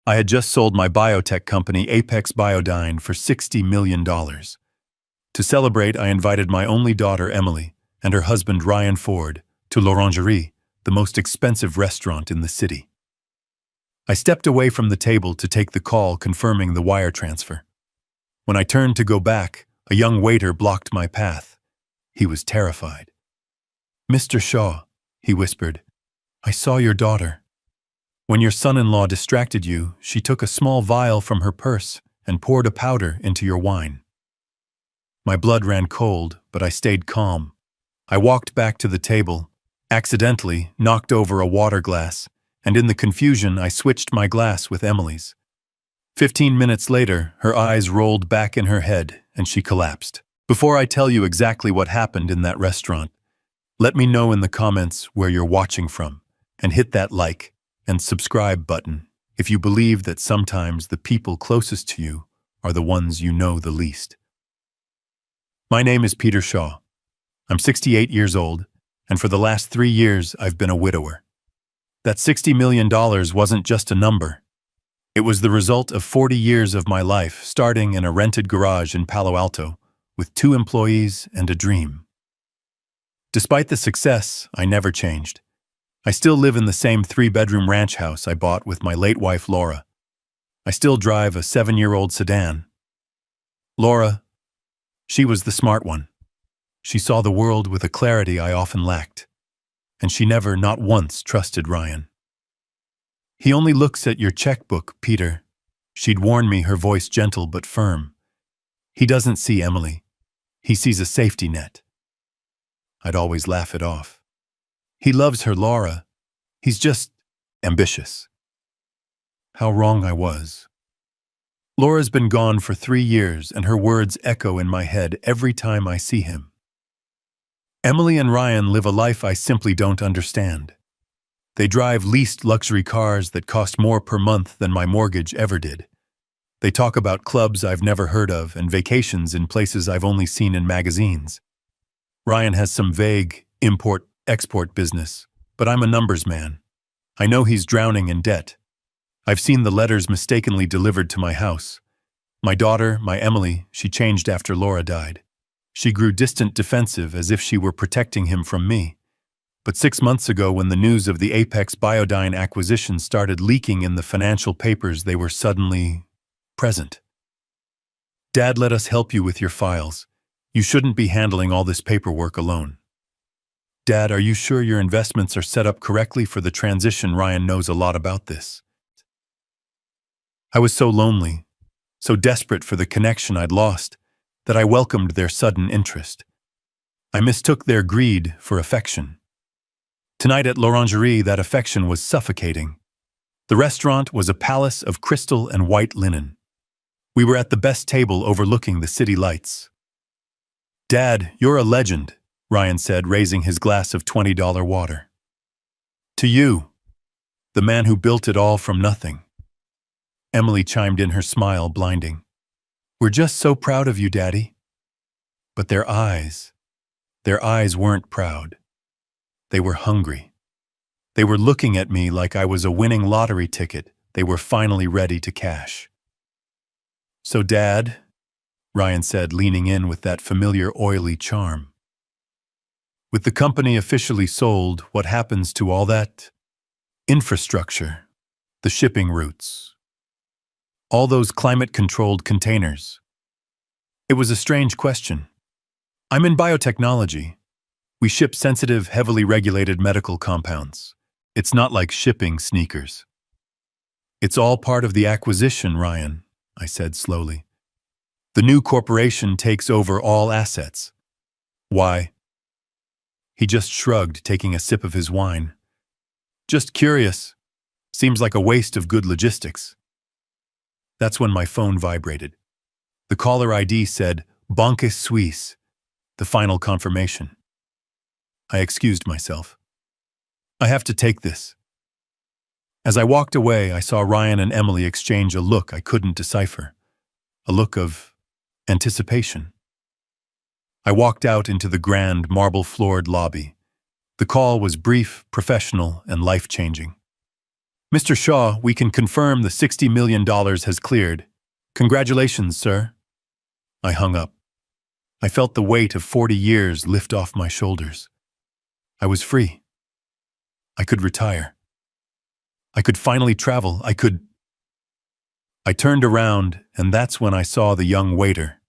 I had just sold my biotech company Apex Biodyne for $60 million. To celebrate, I invited my only daughter, Emily, and her husband, Ryan Ford, to l'Orangerie, the most expensive restaurant in the city. I stepped away from the table to take the call confirming the wire transfer. When I turned to go back, a young waiter blocked my path. He was terrified. "Mr. Shaw," he whispered, "I saw your daughter. When your son-in-law distracted you, she took a small vial from her purse and poured a powder into your wine." My blood ran cold, but I stayed calm. I walked back to the table, accidentally knocked over a water glass, and in the confusion I switched my glass with Emily's. 15 minutes later, her eyes rolled back in her head and she collapsed. Before I tell you exactly what happened in that restaurant, let me know in the comments where you're watching from, and hit that like and subscribe button if you believe that sometimes the people closest to you are the ones you know the least. My name is Peter Shaw. I'm 68 years old, and for the last 3 years I've been a widower. That $60 million wasn't just a number. It was the result of 40 years of my life, starting in a rented garage in Palo Alto, with 2 employees and a dream. Despite the success, I never changed. I still live in the same 3-bedroom ranch house I bought with my late wife, Laura. I still drive a 7-year-old sedan. Laura, she was the smart one. She saw the world with a clarity I often lacked. And she never, not once, trusted Ryan. "He only looks at your checkbook, Peter," she'd warn me, her voice gentle but firm. "He doesn't see Emily. He sees a safety net." I'd always laugh it off. "He loves her, Laura. He's just ambitious." How wrong I was. Laura's been gone for 3 years, and her words echo in my head every time I see him. Emily and Ryan live a life I simply don't understand. They drive leased luxury cars that cost more per month than my mortgage ever did. They talk about clubs I've never heard of and vacations in places I've only seen in magazines. Ryan has some vague import-export business, but I'm a numbers man. I know he's drowning in debt. I've seen the letters mistakenly delivered to my house. My daughter, my Emily, she changed after Laura died. She grew distant, defensive, as if she were protecting him from me. But 6 months ago, when the news of the Apex Biodyne acquisition started leaking in the financial papers, they were suddenly present. "Dad, let us help you with your files. You shouldn't be handling all this paperwork alone." "Dad, are you sure your investments are set up correctly for the transition? Ryan knows a lot about this." I was so lonely, so desperate for the connection I'd lost, that I welcomed their sudden interest. I mistook their greed for affection. Tonight at l'Orangerie, that affection was suffocating. The restaurant was a palace of crystal and white linen. We were at the best table overlooking the city lights. "Dad, you're a legend," Ryan said, raising his glass of $20 water. "To you, the man who built it all from nothing." Emily chimed in, her smile blinding. "We're just so proud of you, Daddy." But their eyes weren't proud. They were hungry. They were looking at me like I was a winning lottery ticket they were finally ready to cash. "So, Dad," Ryan said, leaning in with that familiar oily charm, "with the company officially sold, what happens to all that infrastructure, the shipping routes, all those climate-controlled containers?" It was a strange question. I'm in biotechnology. We ship sensitive, heavily regulated medical compounds. It's not like shipping sneakers. "It's all part of the acquisition, Ryan," I said slowly. "The new corporation takes over all assets." "Why?" He just shrugged, taking a sip of his wine. "Just curious. Seems like a waste of good logistics." That's when my phone vibrated. The caller ID said, "Banque Suisse," the final confirmation. I excused myself. "I have to take this." As I walked away, I saw Ryan and Emily exchange a look I couldn't decipher. A look of anticipation. I walked out into the grand, marble-floored lobby. The call was brief, professional, and life-changing. Mr. Shaw, we can confirm the $60 million has cleared. Congratulations, sir. I hung up. I felt the weight of 40 years lift off my shoulders. I was free. I could retire. I could finally travel. I turned around, and that's when I saw the young waiter.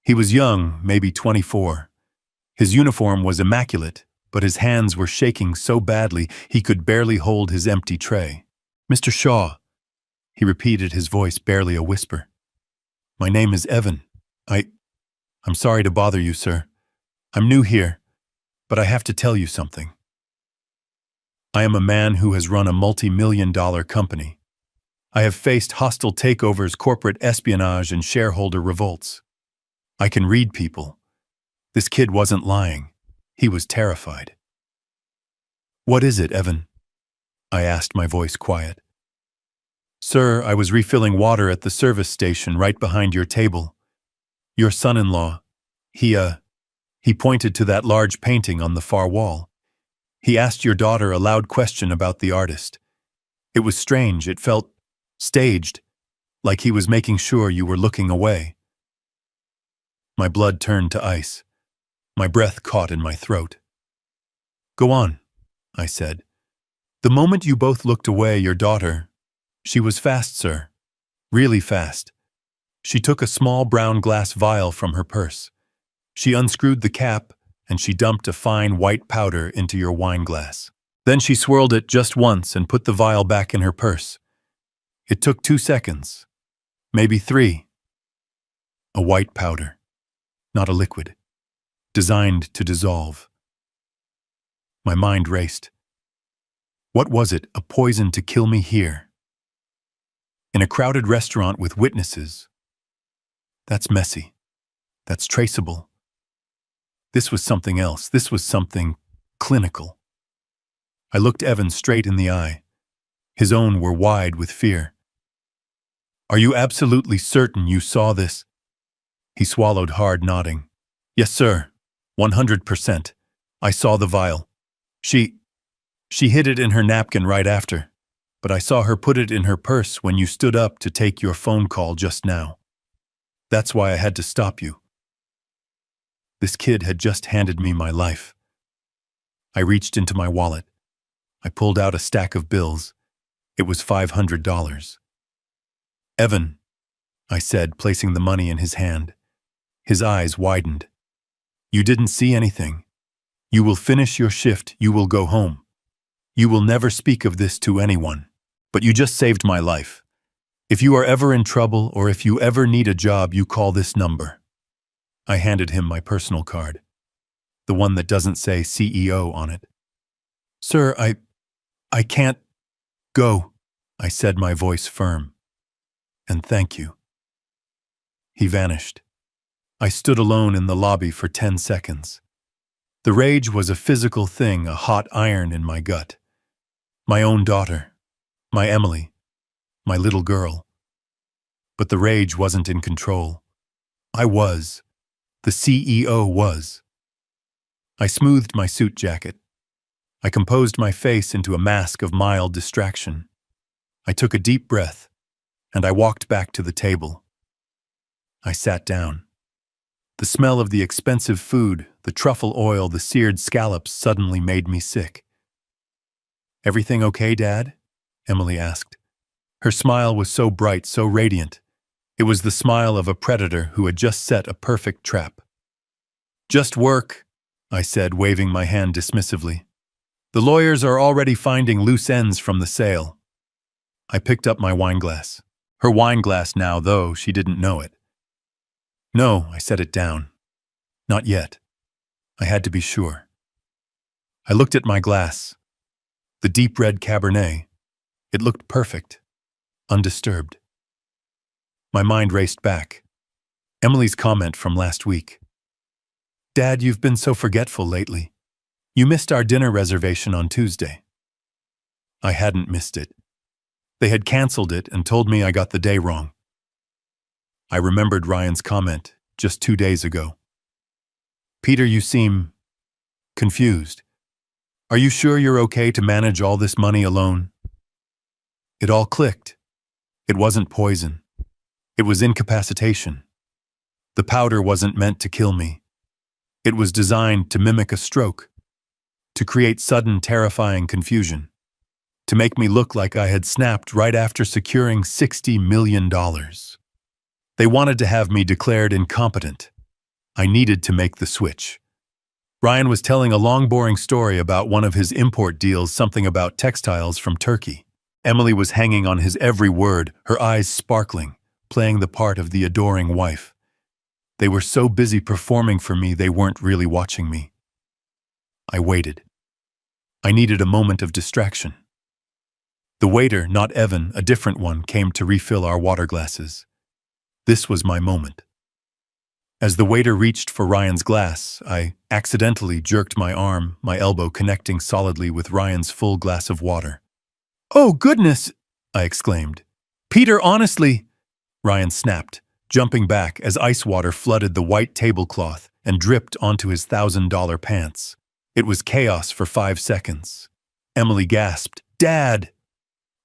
He was young, maybe 24. His uniform was immaculate, but his hands were shaking so badly he could barely hold his empty tray. Mr. Shaw, he repeated, his voice barely a whisper. My name is Evan. I'm sorry to bother you, sir. I'm new here, but I have to tell you something. I am a man who has run a multi-million-dollar company. I have faced hostile takeovers, corporate espionage, and shareholder revolts. I can read people. This kid wasn't lying. He was terrified. What is it, Evan? I asked, my voice quiet. Sir, I was refilling water at the service station right behind your table. Your son-in-law, he pointed to that large painting on the far wall. He asked your daughter a loud question about the artist. It was strange. It felt staged, like he was making sure you were looking away. My blood turned to ice. My breath caught in my throat. Go on, I said. The moment you both looked away, your daughter, she was fast, sir. Really fast. She took a small brown glass vial from her purse. She unscrewed the cap, and she dumped a fine white powder into your wine glass. Then she swirled it just once and put the vial back in her purse. It took 2 seconds, maybe 3. A white powder, not a liquid, designed to dissolve. My mind raced. What was it, a poison to kill me here? In a crowded restaurant with witnesses. That's messy. That's traceable. This was something else. This was something clinical. I looked Evan straight in the eye. His own were wide with fear. Are you absolutely certain you saw this? He swallowed hard, nodding. Yes, sir. 100%. I saw the vial. She hid it in her napkin right after, but I saw her put it in her purse when you stood up to take your phone call just now. That's why I had to stop you. This kid had just handed me my life. I reached into my wallet. I pulled out a stack of bills. It was $500. Evan, I said, placing the money in his hand. His eyes widened. You didn't see anything. You will finish your shift. You will go home. You will never speak of this to anyone. But you just saved my life. If you are ever in trouble or if you ever need a job, you call this number. I handed him my personal card, the one that doesn't say CEO on it. Sir, I can't go, I said, my voice firm. And thank you. He vanished. I stood alone in the lobby for 10 seconds. The rage was a physical thing, a hot iron in my gut. My own daughter, my Emily, my little girl. But the rage wasn't in control. I was. The CEO was. I smoothed my suit jacket. I composed my face into a mask of mild distraction. I took a deep breath, and I walked back to the table. I sat down. The smell of the expensive food, the truffle oil, the seared scallops suddenly made me sick. Everything okay, Dad? Emily asked. Her smile was so bright, so radiant. It was the smile of a predator who had just set a perfect trap. Just work, I said, waving my hand dismissively. The lawyers are already finding loose ends from the sale. I picked up my wineglass. Her wineglass now, though she didn't know it. No, I set it down. Not yet. I had to be sure. I looked at my glass. The deep red Cabernet. It looked perfect, undisturbed. My mind raced back. Emily's comment from last week. Dad, you've been so forgetful lately. You missed our dinner reservation on Tuesday. I hadn't missed it. They had canceled it and told me I got the day wrong. I remembered Ryan's comment just 2 days ago. Peter, you seem confused. Are you sure you're okay to manage all this money alone? It all clicked. It wasn't poison. It was incapacitation. The powder wasn't meant to kill me. It was designed to mimic a stroke, to create sudden, terrifying confusion, to make me look like I had snapped right after securing $60 million. They wanted to have me declared incompetent. I needed to make the switch. Ryan was telling a long, boring story about one of his import deals, something about textiles from Turkey. Emily was hanging on his every word, her eyes sparkling, playing the part of the adoring wife. They were so busy performing for me, they weren't really watching me. I waited. I needed a moment of distraction. The waiter, not Evan, a different one, came to refill our water glasses. This was my moment. As the waiter reached for Ryan's glass, I accidentally jerked my arm, my elbow connecting solidly with Ryan's full glass of water. "Oh, goodness!" I exclaimed. "Peter, honestly!" Ryan snapped, jumping back as ice water flooded the white tablecloth and dripped onto his $1,000 pants. It was chaos for 5 seconds. Emily gasped, "Dad!"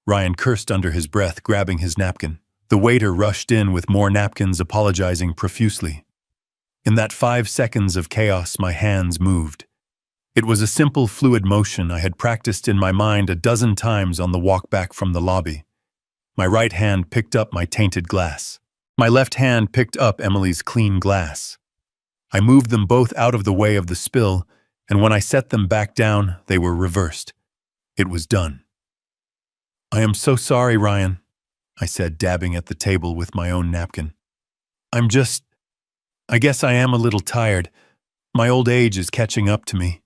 Ryan cursed under his breath, grabbing his napkin. The waiter rushed in with more napkins, apologizing profusely. In that 5 seconds of chaos, my hands moved. It was a simple, fluid motion I had practiced in my mind a dozen times on the walk back from the lobby. My right hand picked up my tainted glass. My left hand picked up Emily's clean glass. I moved them both out of the way of the spill, and when I set them back down, they were reversed. It was done. "I am so sorry, Ryan," I said, dabbing at the table with my own napkin. I guess I am a little tired. My old age is catching up to me."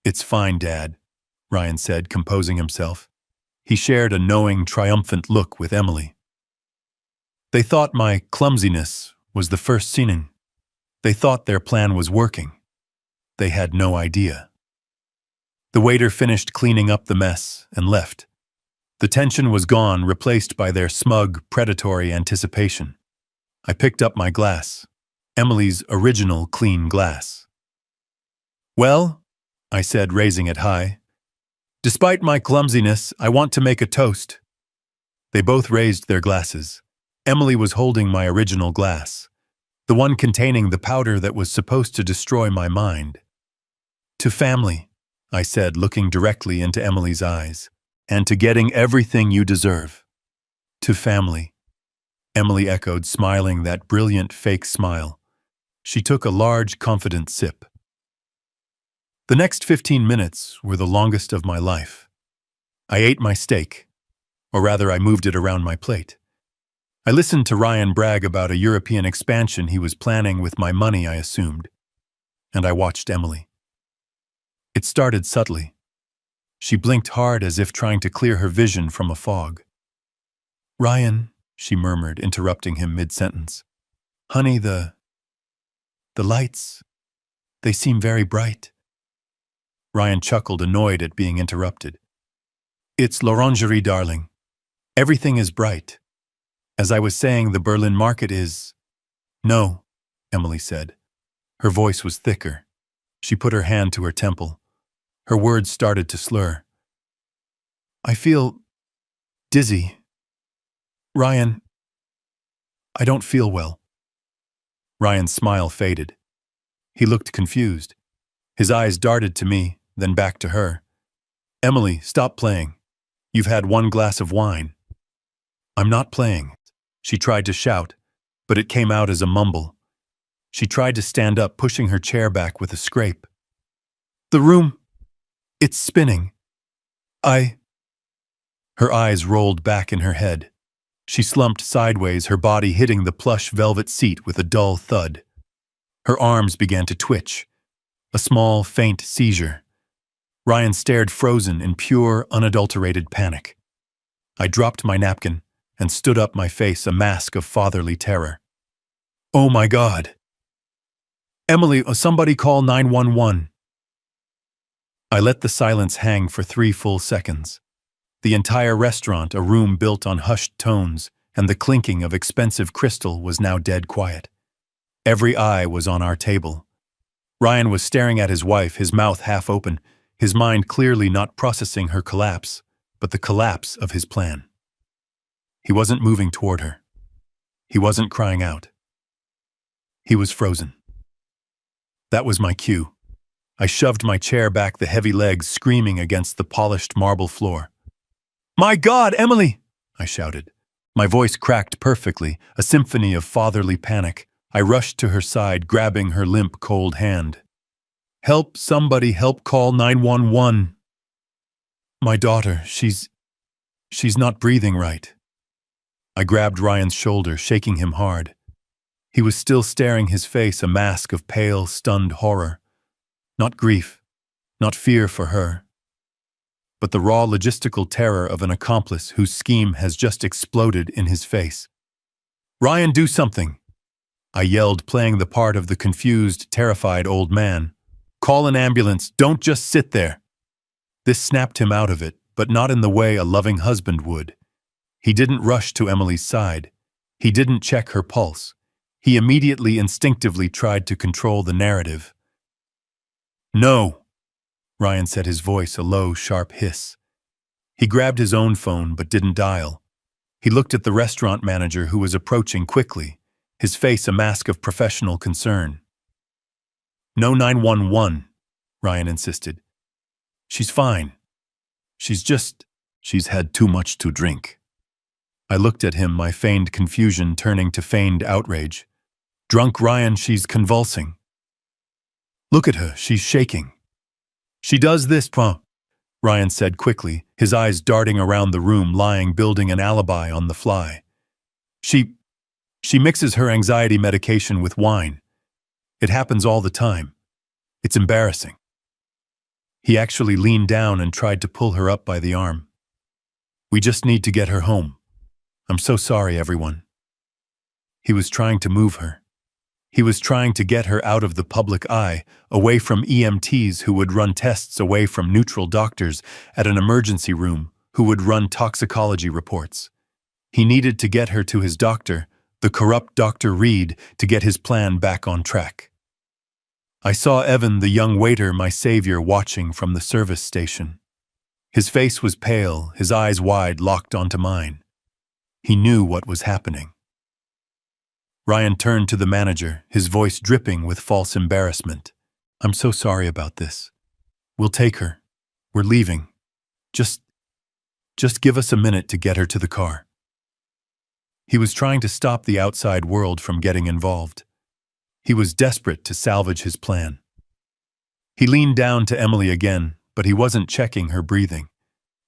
"It's fine, Dad," Ryan said, composing himself. He shared a knowing, triumphant look with Emily. They thought my clumsiness was the first sinning. They thought their plan was working. They had no idea. The waiter finished cleaning up the mess and left. The tension was gone, replaced by their smug, predatory anticipation. I picked up my glass, Emily's original clean glass. "Well," I said, raising it high, "despite my clumsiness, I want to make a toast." They both raised their glasses. Emily was holding my original glass, the one containing the powder that was supposed to destroy my mind. "To family," I said, looking directly into Emily's eyes, "and to getting everything you deserve." "To family," Emily echoed, smiling that brilliant fake smile. She took a large, confident sip. The next 15 minutes were the longest of my life. I ate my steak, or rather I moved it around my plate. I listened to Ryan brag about a European expansion he was planning with my money, I assumed. And I watched Emily. It started subtly. She blinked hard as if trying to clear her vision from a fog. "Ryan," she murmured, interrupting him mid-sentence. "Honey, the lights, they seem very bright." Ryan chuckled, annoyed at being interrupted. "It's l'orangerie, darling. Everything is bright. As I was saying, the Berlin market is—" "No," Emily said. Her voice was thicker. She put her hand to her temple. Her words started to slur. "I feel dizzy. Ryan, I don't feel well." Ryan's smile faded. He looked confused. His eyes darted to me, then back to her. "Emily, stop playing. You've had one glass of wine." "I'm not playing." She tried to shout, but it came out as a mumble. She tried to stand up, pushing her chair back with a scrape. "The room, it's spinning. Her eyes rolled back in her head. She slumped sideways, her body hitting the plush velvet seat with a dull thud. Her arms began to twitch. A small, faint seizure. Ryan stared, frozen in pure, unadulterated panic. I dropped my napkin and stood up, my face a mask of fatherly terror. "Oh my God! Emily, somebody call 911. I let the silence hang for 3 full seconds. The entire restaurant, a room built on hushed tones, and the clinking of expensive crystal was now dead quiet. Every eye was on our table. Ryan was staring at his wife, his mouth half open, his mind clearly not processing her collapse. but the collapse of his plan. He wasn't moving toward her. He wasn't crying out. He was frozen. That was my cue. I shoved my chair back, the heavy legs screaming against the polished marble floor. "My God, Emily!" I shouted. My voice cracked perfectly, a symphony of fatherly panic. I rushed to her side, grabbing her limp, cold hand. "Help, somebody, help, call 911. My daughter, she's not breathing right." I grabbed Ryan's shoulder, shaking him hard. He was still staring, his face a mask of pale, stunned horror. Not grief, not fear for her, but the raw logistical terror of an accomplice whose scheme has just exploded in his face. "Ryan, do something!" I yelled, playing the part of the confused, terrified old man. "Call an ambulance, don't just sit there." This snapped him out of it, but not in the way a loving husband would. He didn't rush to Emily's side. He didn't check her pulse. He immediately, instinctively tried to control the narrative. "No," Ryan said, his voice a low, sharp hiss. He grabbed his own phone but didn't dial. He looked at the restaurant manager who was approaching quickly, his face a mask of professional concern. "No 911, Ryan insisted. "She's fine. She's had too much to drink." I looked at him, my feigned confusion turning to feigned outrage. "Drunk, Ryan, she's convulsing. Look at her, she's shaking. She does this, Ryan said quickly, his eyes darting around the room, lying, building an alibi on the fly. She mixes her anxiety medication with wine. It happens all the time. It's embarrassing." He actually leaned down and tried to pull her up by the arm. "We just need to get her home. I'm so sorry, everyone." He was trying to move her. He was trying to get her out of the public eye, away from EMTs who would run tests, away from neutral doctors at an emergency room who would run toxicology reports. He needed to get her to his doctor, the corrupt Dr. Reed, to get his plan back on track. I saw Evan, the young waiter, my savior, watching from the service station. His face was pale, his eyes wide, locked onto mine. He knew what was happening. Ryan turned to the manager, his voice dripping with false embarrassment. "I'm so sorry about this. We'll take her. We're leaving. Just give us a minute to get her to the car." He was trying to stop the outside world from getting involved. He was desperate to salvage his plan. He leaned down to Emily again, but he wasn't checking her breathing.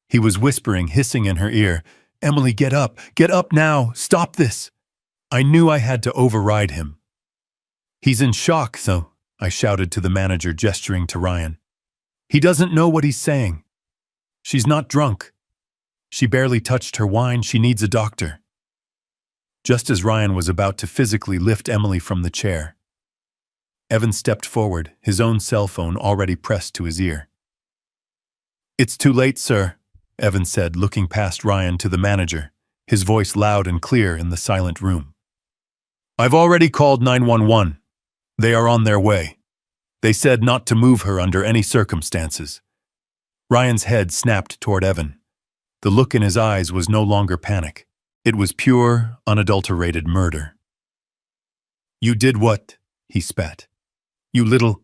He was whispering, hissing in her ear, "Emily, get up now, stop this." I knew I had to override him. "He's in shock, though," I shouted to the manager, gesturing to Ryan. "He doesn't know what he's saying. She's not drunk. She barely touched her wine, she needs a doctor." Just as Ryan was about to physically lift Emily from the chair, Evan stepped forward, his own cell phone already pressed to his ear. "It's too late, sir," Evan said, looking past Ryan to the manager, his voice loud and clear in the silent room. "I've already called 911. They are on their way. They said not to move her under any circumstances." Ryan's head snapped toward Evan. The look in his eyes was no longer panic. It was pure, unadulterated murder. "You did what?" he spat. "You little...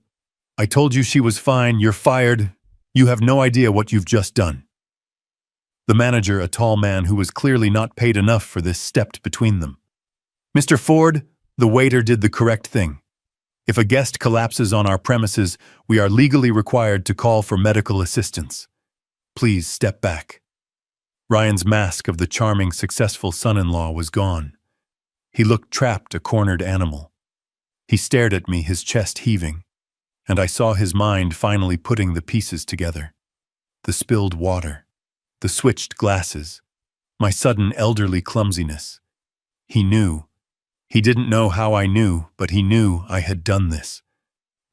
I told you she was fine, you're fired. You have no idea what you've just done." The manager, a tall man who was clearly not paid enough for this, stepped between them. "Mr. Ford, the waiter did the correct thing. If a guest collapses on our premises, we are legally required to call for medical assistance. Please step back." Ryan's mask of the charming, successful son-in-law was gone. He looked trapped, a cornered animal. He stared at me, his chest heaving, and I saw his mind finally putting the pieces together. The spilled water, the switched glasses, my sudden elderly clumsiness. He knew. He didn't know how I knew, but he knew I had done this.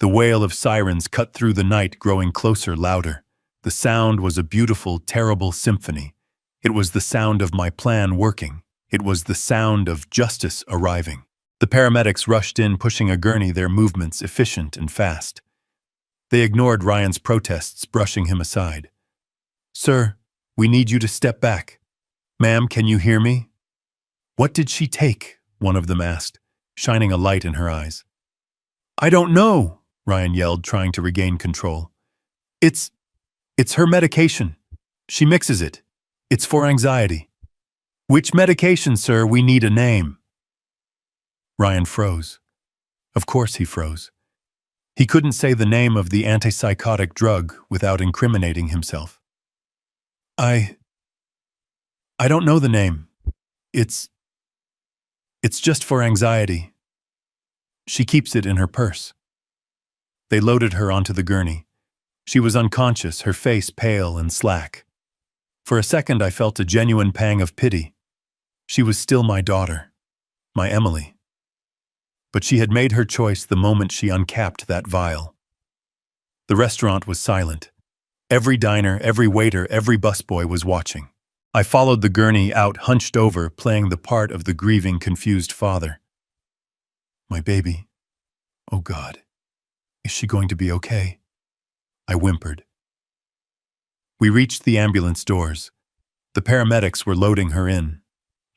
The wail of sirens cut through the night, growing closer, louder. The sound was a beautiful, terrible symphony. It was the sound of my plan working. It was the sound of justice arriving. The paramedics rushed in, pushing a gurney, their movements efficient and fast. They ignored Ryan's protests, brushing him aside. "Sir, We need you to step back. Ma'am, can you hear me? What did she take? One of them asked, shining a light in her eyes. I don't know, Ryan yelled, trying to regain control. It's her medication. She mixes it. It's for anxiety. Which medication, sir? We need a name. Ryan froze. Of course he froze. He couldn't say the name of the antipsychotic drug without incriminating himself. I don't know the name. It's just for anxiety. She keeps it in her purse. They loaded her onto the gurney. She was unconscious, her face pale and slack. For a second I felt a genuine pang of pity. She was still my daughter, my Emily. But she had made her choice the moment she uncapped that vial. The restaurant was silent. Every diner, every waiter, every busboy was watching. I followed the gurney out, hunched over, playing the part of the grieving, confused father. My baby. Oh God. Is she going to be okay? I whimpered. We reached the ambulance doors. The paramedics were loading her in.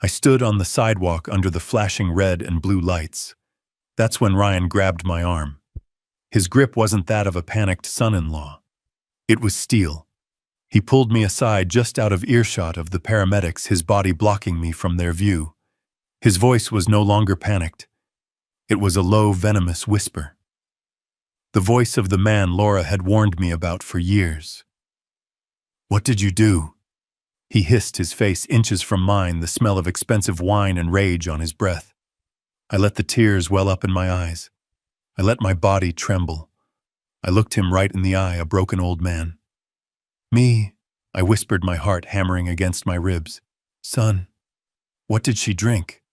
I stood on the sidewalk under the flashing red and blue lights. That's when Ryan grabbed my arm. His grip wasn't that of a panicked son-in-law. It was steel. He pulled me aside just out of earshot of the paramedics, his body blocking me from their view. His voice was no longer panicked. It was a low, venomous whisper. The voice of the man Laura had warned me about for years. What did you do? He hissed, his face inches from mine, the smell of expensive wine and rage on his breath. I let the tears well up in my eyes. I let my body tremble. I looked him right in the eye, a broken old man. Me, I whispered, my heart hammering against my ribs. Son, what did she drink?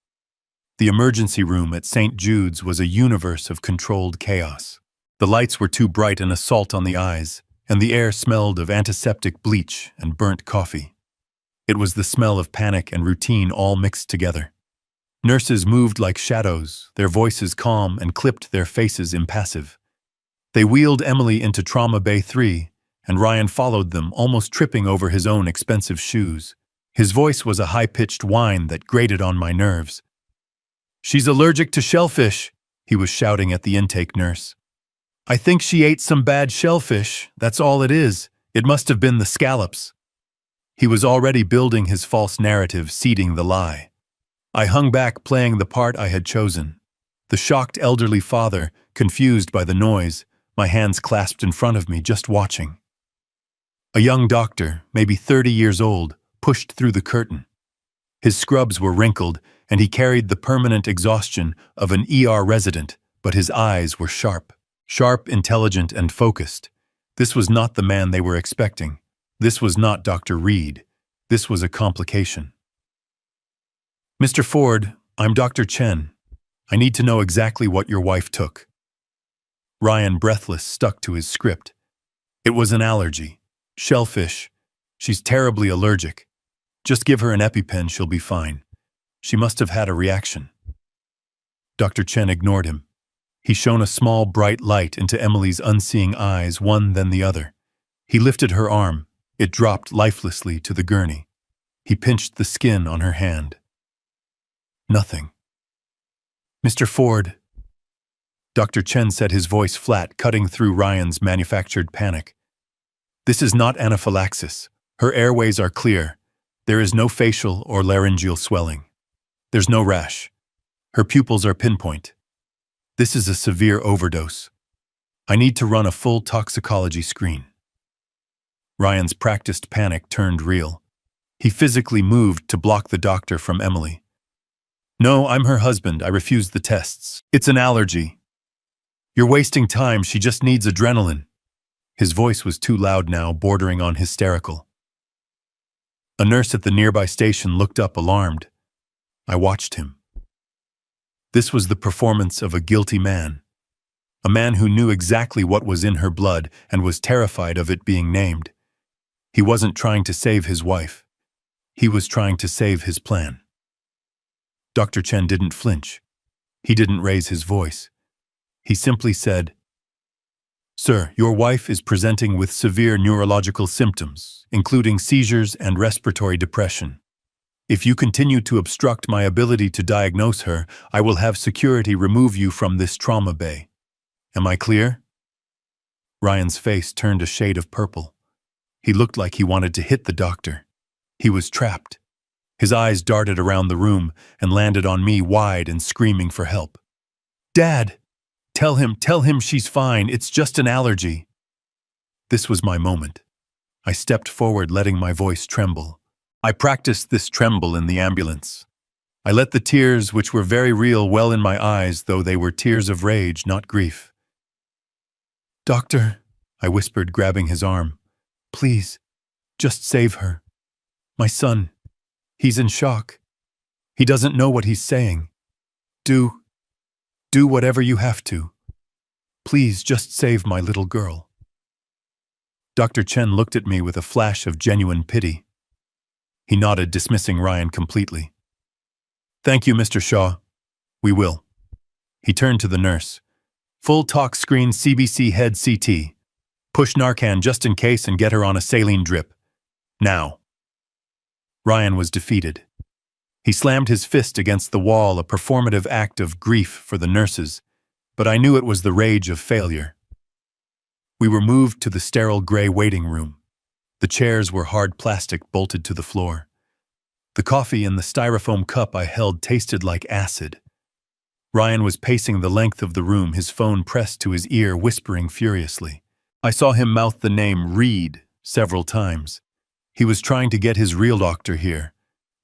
The emergency room at St. Jude's was a universe of controlled chaos. The lights were too bright, an assault on the eyes, and the air smelled of antiseptic bleach and burnt coffee. It was the smell of panic and routine all mixed together. Nurses moved like shadows, their voices calm and clipped, their faces impassive. They wheeled Emily into Trauma Bay 3, and Ryan followed them, almost tripping over his own expensive shoes. His voice was a high-pitched whine that grated on my nerves. She's allergic to shellfish, he was shouting at the intake nurse. I think she ate some bad shellfish, that's all it is. It must have been the scallops. He was already building his false narrative, seeding the lie. I hung back, playing the part I had chosen. The shocked elderly father, confused by the noise, my hands clasped in front of me, just watching. A young doctor, maybe 30 years old, pushed through the curtain. His scrubs were wrinkled, and he carried the permanent exhaustion of an ER resident, but his eyes were sharp. Sharp, intelligent, and focused. This was not the man they were expecting. This was not Dr. Reed. This was a complication. Mr. Ford, I'm Dr. Chen. I need to know exactly what your wife took. Ryan, breathless, stuck to his script. It was an allergy. Shellfish. She's terribly allergic. Just give her an EpiPen, she'll be fine. She must have had a reaction. Dr. Chen ignored him. He shone a small, bright light into Emily's unseeing eyes, one then the other. He lifted her arm. It dropped lifelessly to the gurney. He pinched the skin on her hand. Nothing. Mr. Ford. Dr. Chen said, his voice flat, cutting through Ryan's manufactured panic. This is not anaphylaxis. Her airways are clear. There is no facial or laryngeal swelling. There's no rash. Her pupils are pinpoint. This is a severe overdose. I need to run a full toxicology screen. Ryan's practiced panic turned real. He physically moved to block the doctor from Emily. No, I'm her husband. I refuse the tests. It's an allergy. You're wasting time. She just needs adrenaline. His voice was too loud now, bordering on hysterical. A nurse at the nearby station looked up, alarmed. I watched him. This was the performance of a guilty man. A man who knew exactly what was in her blood and was terrified of it being named. He wasn't trying to save his wife. He was trying to save his plan. Dr. Chen didn't flinch. He didn't raise his voice. He simply said, Sir, your wife is presenting with severe neurological symptoms, including seizures and respiratory depression. If you continue to obstruct my ability to diagnose her, I will have security remove you from this trauma bay. Am I clear?" Ryan's face turned a shade of purple. He looked like he wanted to hit the doctor. He was trapped. His eyes darted around the room and landed on me wide and screaming for help. "Dad! Tell him she's fine, it's just an allergy." This was my moment. I stepped forward, letting my voice tremble. I practiced this tremble in the ambulance. I let the tears, which were very real, well in my eyes, though they were tears of rage, not grief. "Doctor," I whispered, grabbing his arm, "please, just save her. My son, he's in shock. He doesn't know what he's saying. Do whatever you have to. Please, just save my little girl." Dr. Chen looked at me with a flash of genuine pity. He nodded, dismissing Ryan completely. "Thank you, Mr. Shaw. We will." He turned to the nurse. "Full talk screen CBC head CT. Push Narcan just in case and get her on a saline drip. Now." Ryan was defeated. He slammed his fist against the wall, a performative act of grief for the nurses, but I knew it was the rage of failure. We were moved to the sterile gray waiting room. The chairs were hard plastic bolted to the floor. The coffee in the styrofoam cup I held tasted like acid. Ryan was pacing the length of the room, his phone pressed to his ear, whispering furiously. I saw him mouth the name Reed several times. He was trying to get his real doctor here.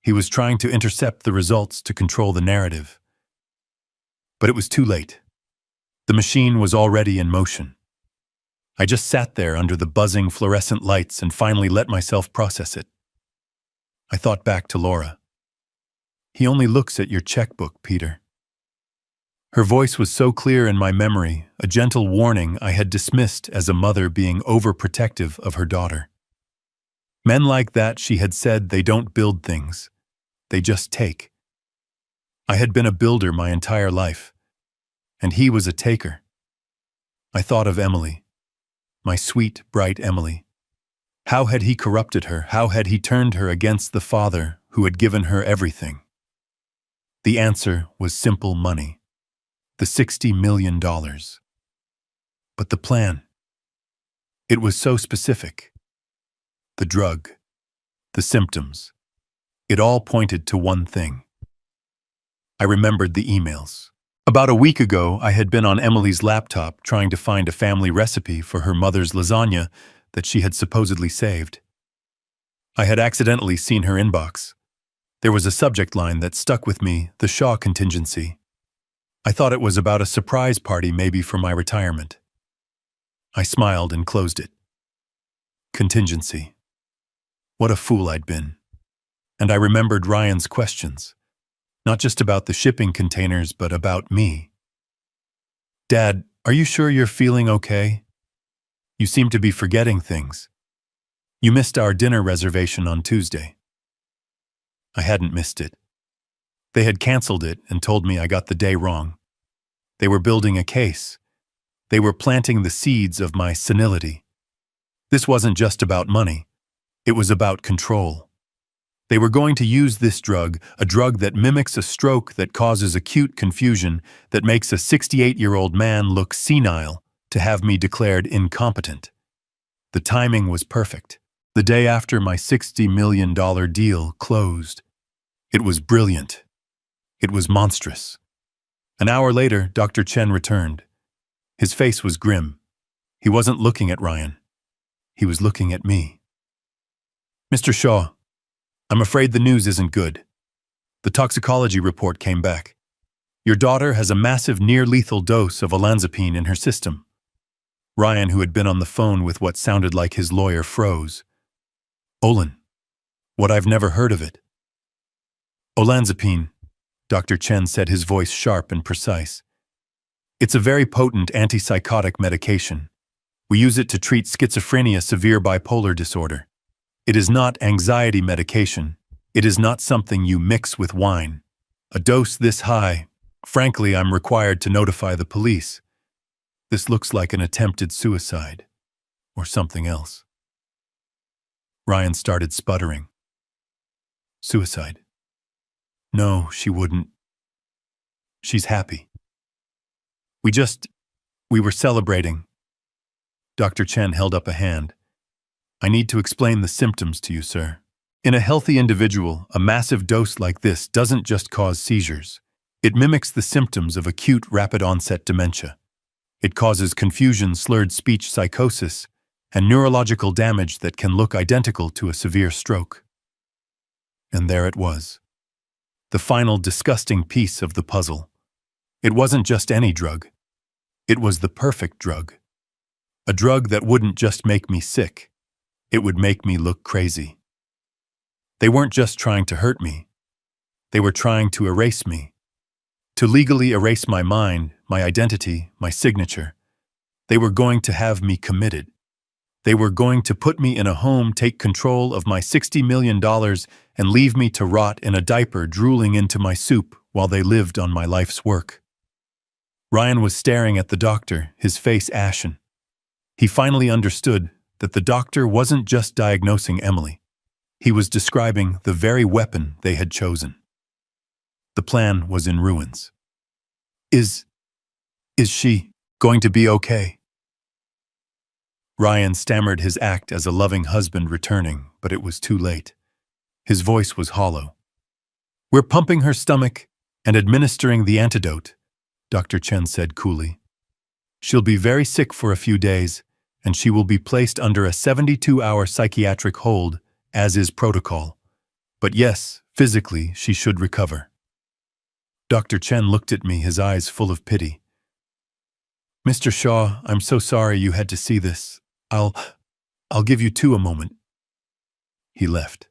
He was trying to intercept the results to control the narrative. But it was too late. The machine was already in motion. I just sat there under the buzzing fluorescent lights and finally let myself process it. I thought back to Laura. "He only looks at your checkbook, Peter." Her voice was so clear in my memory, a gentle warning I had dismissed as a mother being overprotective of her daughter. Men like that, she had said, they don't build things. They just take. I had been a builder my entire life, and he was a taker. I thought of Emily, my sweet, bright Emily. How had he corrupted her? How had he turned her against the father who had given her everything? The answer was simple: money. The $60 million. But the plan, it was so specific. The drug, the symptoms, it all pointed to one thing. I remembered the emails. About a week ago, I had been on Emily's laptop trying to find a family recipe for her mother's lasagna that she had supposedly saved. I had accidentally seen her inbox. There was a subject line that stuck with me: the Shaw contingency. I thought it was about a surprise party, maybe for my retirement. I smiled and closed it. Contingency. What a fool I'd been. And I remembered Ryan's questions. Not just about the shipping containers, but about me. "Dad, are you sure you're feeling okay? You seem to be forgetting things. You missed our dinner reservation on Tuesday." I hadn't missed it. They had canceled it and told me I got the day wrong. They were building a case. They were planting the seeds of my senility. This wasn't just about money. It was about control. They were going to use this drug, a drug that mimics a stroke, that causes acute confusion, that makes a 68-year-old man look senile, to have me declared incompetent. The timing was perfect. The day after my $60 million deal closed. It was brilliant. It was monstrous. An hour later, Dr. Chen returned. His face was grim. He wasn't looking at Ryan. He was looking at me. "Mr. Shaw, I'm afraid the news isn't good. The toxicology report came back. Your daughter has a massive near-lethal dose of olanzapine in her system." Ryan, who had been on the phone with what sounded like his lawyer, froze. "Olan? What? I've never heard of it." "Olanzapine," Dr. Chen said, his voice sharp and precise. "It's a very potent antipsychotic medication. We use it to treat schizophrenia, severe bipolar disorder. It is not anxiety medication. It is not something you mix with wine. A dose this high, frankly, I'm required to notify the police. This looks like an attempted suicide, or something else. Ryan started sputtering. Suicide? No, she wouldn't. She's happy. We were celebrating. Dr. Chen held up a hand. I need to explain the symptoms to you, sir. In a healthy individual, a massive dose like this doesn't just cause seizures. It mimics the symptoms of acute rapid-onset dementia. It causes confusion, slurred speech, psychosis, and neurological damage that can look identical to a severe stroke. And there it was. The final disgusting piece of the puzzle. It wasn't just any drug. It was the perfect drug. A drug that wouldn't just make me sick. It would make me look crazy. They weren't just trying to hurt me. They were trying to erase me. To legally erase my mind, my identity, my signature. They were going to have me committed. They were going to put me in a home, take control of my $60 million, and leave me to rot in a diaper drooling into my soup while they lived on my life's work. Ryan was staring at the doctor, his face ashen. He finally understood that the doctor wasn't just diagnosing Emily. He was describing the very weapon they had chosen. The plan was in ruins. Is she going to be okay? Ryan stammered his act as a loving husband returning, but it was too late. His voice was hollow. We're pumping her stomach and administering the antidote, Dr. Chen said coolly. She'll be very sick for a few days, and she will be placed under a 72-hour psychiatric hold, as is protocol. But yes, physically, she should recover. Dr. Chen looked at me, his eyes full of pity. Mr. Shaw, I'm so sorry you had to see this. I'll give you two a moment. He left.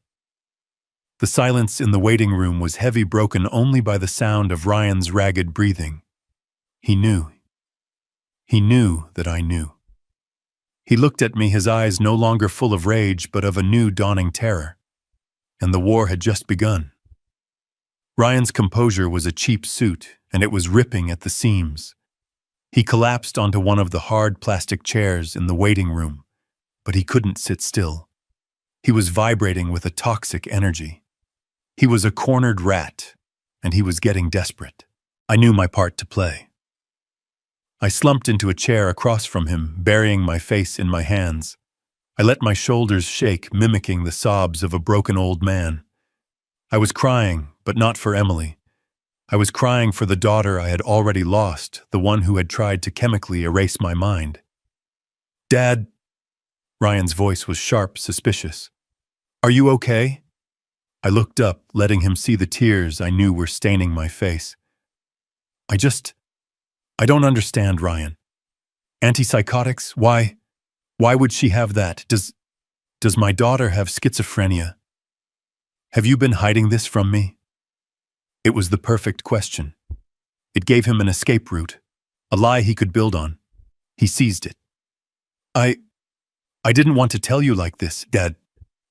The silence in the waiting room was heavy, broken only by the sound of Ryan's ragged breathing. He knew. He knew that I knew. He looked at me, his eyes no longer full of rage, but of a new dawning terror. And the war had just begun. Ryan's composure was a cheap suit, and it was ripping at the seams. He collapsed onto one of the hard plastic chairs in the waiting room, but he couldn't sit still. He was vibrating with a toxic energy. He was a cornered rat, and he was getting desperate. I knew my part to play. I slumped into a chair across from him, burying my face in my hands. I let my shoulders shake, mimicking the sobs of a broken old man. I was crying, but not for Emily. I was crying for the daughter I had already lost, the one who had tried to chemically erase my mind. Dad, Ryan's voice was sharp, suspicious. Are you okay? I looked up, letting him see the tears I knew were staining my face. I don't understand, Ryan. Antipsychotics? Why would she have that? Does my daughter have schizophrenia? Have you been hiding this from me? It was the perfect question. It gave him an escape route, a lie he could build on. He seized it. I didn't want to tell you like this, Dad,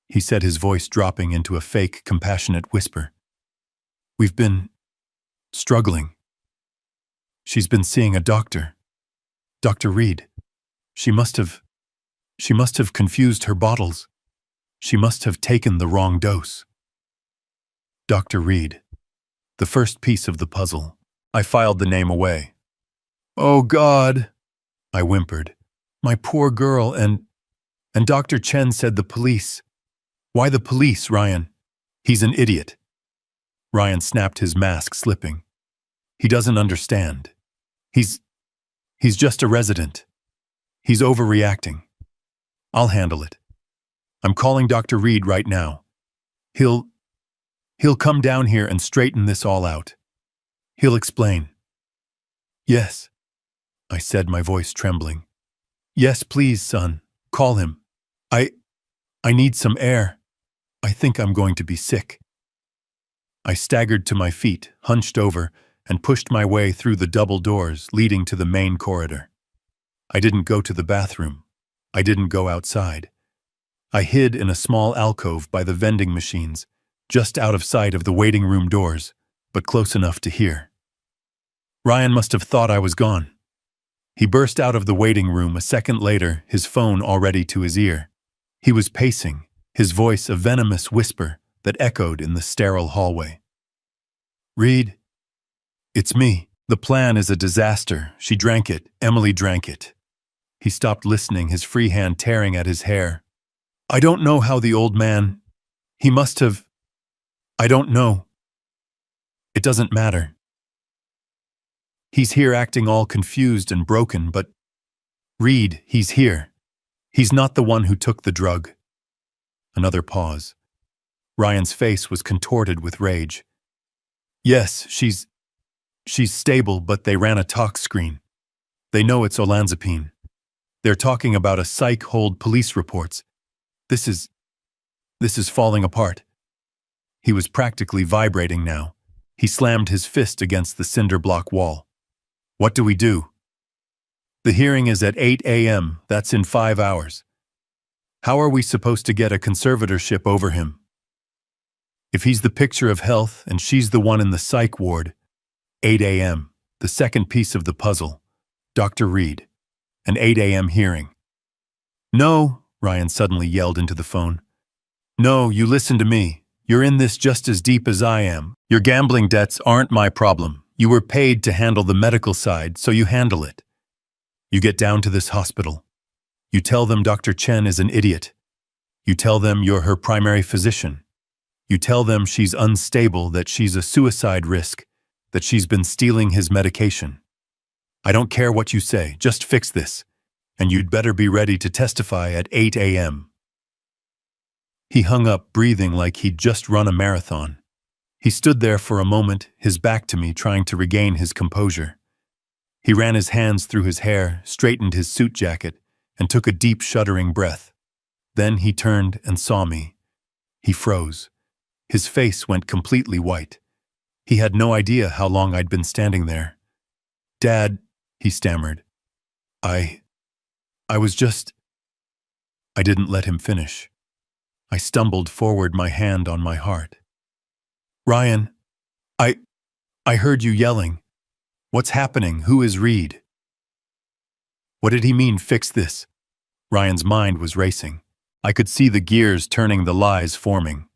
he said, his voice dropping into a fake, compassionate whisper. We've been struggling. She's been seeing a doctor. Dr. Reed. She must have confused her bottles. She must have taken the wrong dose. Dr. Reed. The first piece of the puzzle. I filed the name away. Oh, God, I whimpered. My poor girl, and Dr. Chen said the police. Why the police, Ryan? He's an idiot. Ryan snapped, his mask slipping. He doesn't understand. He's just a resident. He's overreacting. I'll handle it. I'm calling Dr. Reed right now. He'll come down here and straighten this all out. He'll explain. Yes, I said, my voice trembling. Yes, please, son. Call him. I need some air. I think I'm going to be sick. I staggered to my feet, hunched over, and pushed my way through the double doors leading to the main corridor. I didn't go to the bathroom. I didn't go outside. I hid in a small alcove by the vending machines, just out of sight of the waiting room doors, but close enough to hear. Ryan must have thought I was gone. He burst out of the waiting room a second later, his phone already to his ear. He was pacing, his voice a venomous whisper that echoed in the sterile hallway. "Reed, it's me. The plan is a disaster. She drank it. Emily drank it." He stopped listening, his free hand tearing at his hair. "I don't know how the old man... He must have... I don't know. It doesn't matter. He's here acting all confused and broken, but... Reed, he's here. He's not the one who took the drug." Another pause. Ryan's face was contorted with rage. "Yes, she's stable, but they ran a tox screen. They know it's olanzapine. They're talking about a psych hold, police reports. This is falling apart." He was practically vibrating now. He slammed his fist against the cinder block wall. "What do we do?" "The hearing is at 8 a.m. That's in 5 hours. How are we supposed to get a conservatorship over him? If he's the picture of health and she's the one in the psych ward, 8 a.m., the second piece of the puzzle. Dr. Reed, an 8 a.m. hearing." "No," Ryan suddenly yelled into the phone. "No, you listen to me. You're in this just as deep as I am. Your gambling debts aren't my problem. You were paid to handle the medical side, so you handle it. You get down to this hospital. You tell them Dr. Chen is an idiot. You tell them you're her primary physician. You tell them she's unstable, that she's a suicide risk, that she's been stealing his medication. I don't care what you say, just fix this. And you'd better be ready to testify at 8 a.m. He hung up, breathing like he'd just run a marathon. He stood there for a moment, his back to me, trying to regain his composure. He ran his hands through his hair, straightened his suit jacket, and took a deep, shuddering breath. Then he turned and saw me. He froze. His face went completely white. He had no idea how long I'd been standing there. "Dad," he stammered. I was just... I didn't let him finish. I stumbled forward, my hand on my heart. "Ryan, I heard you yelling. What's happening? Who is Reed?" What did he mean, fix this? Ryan's mind was racing. I could see the gears turning, the lies forming.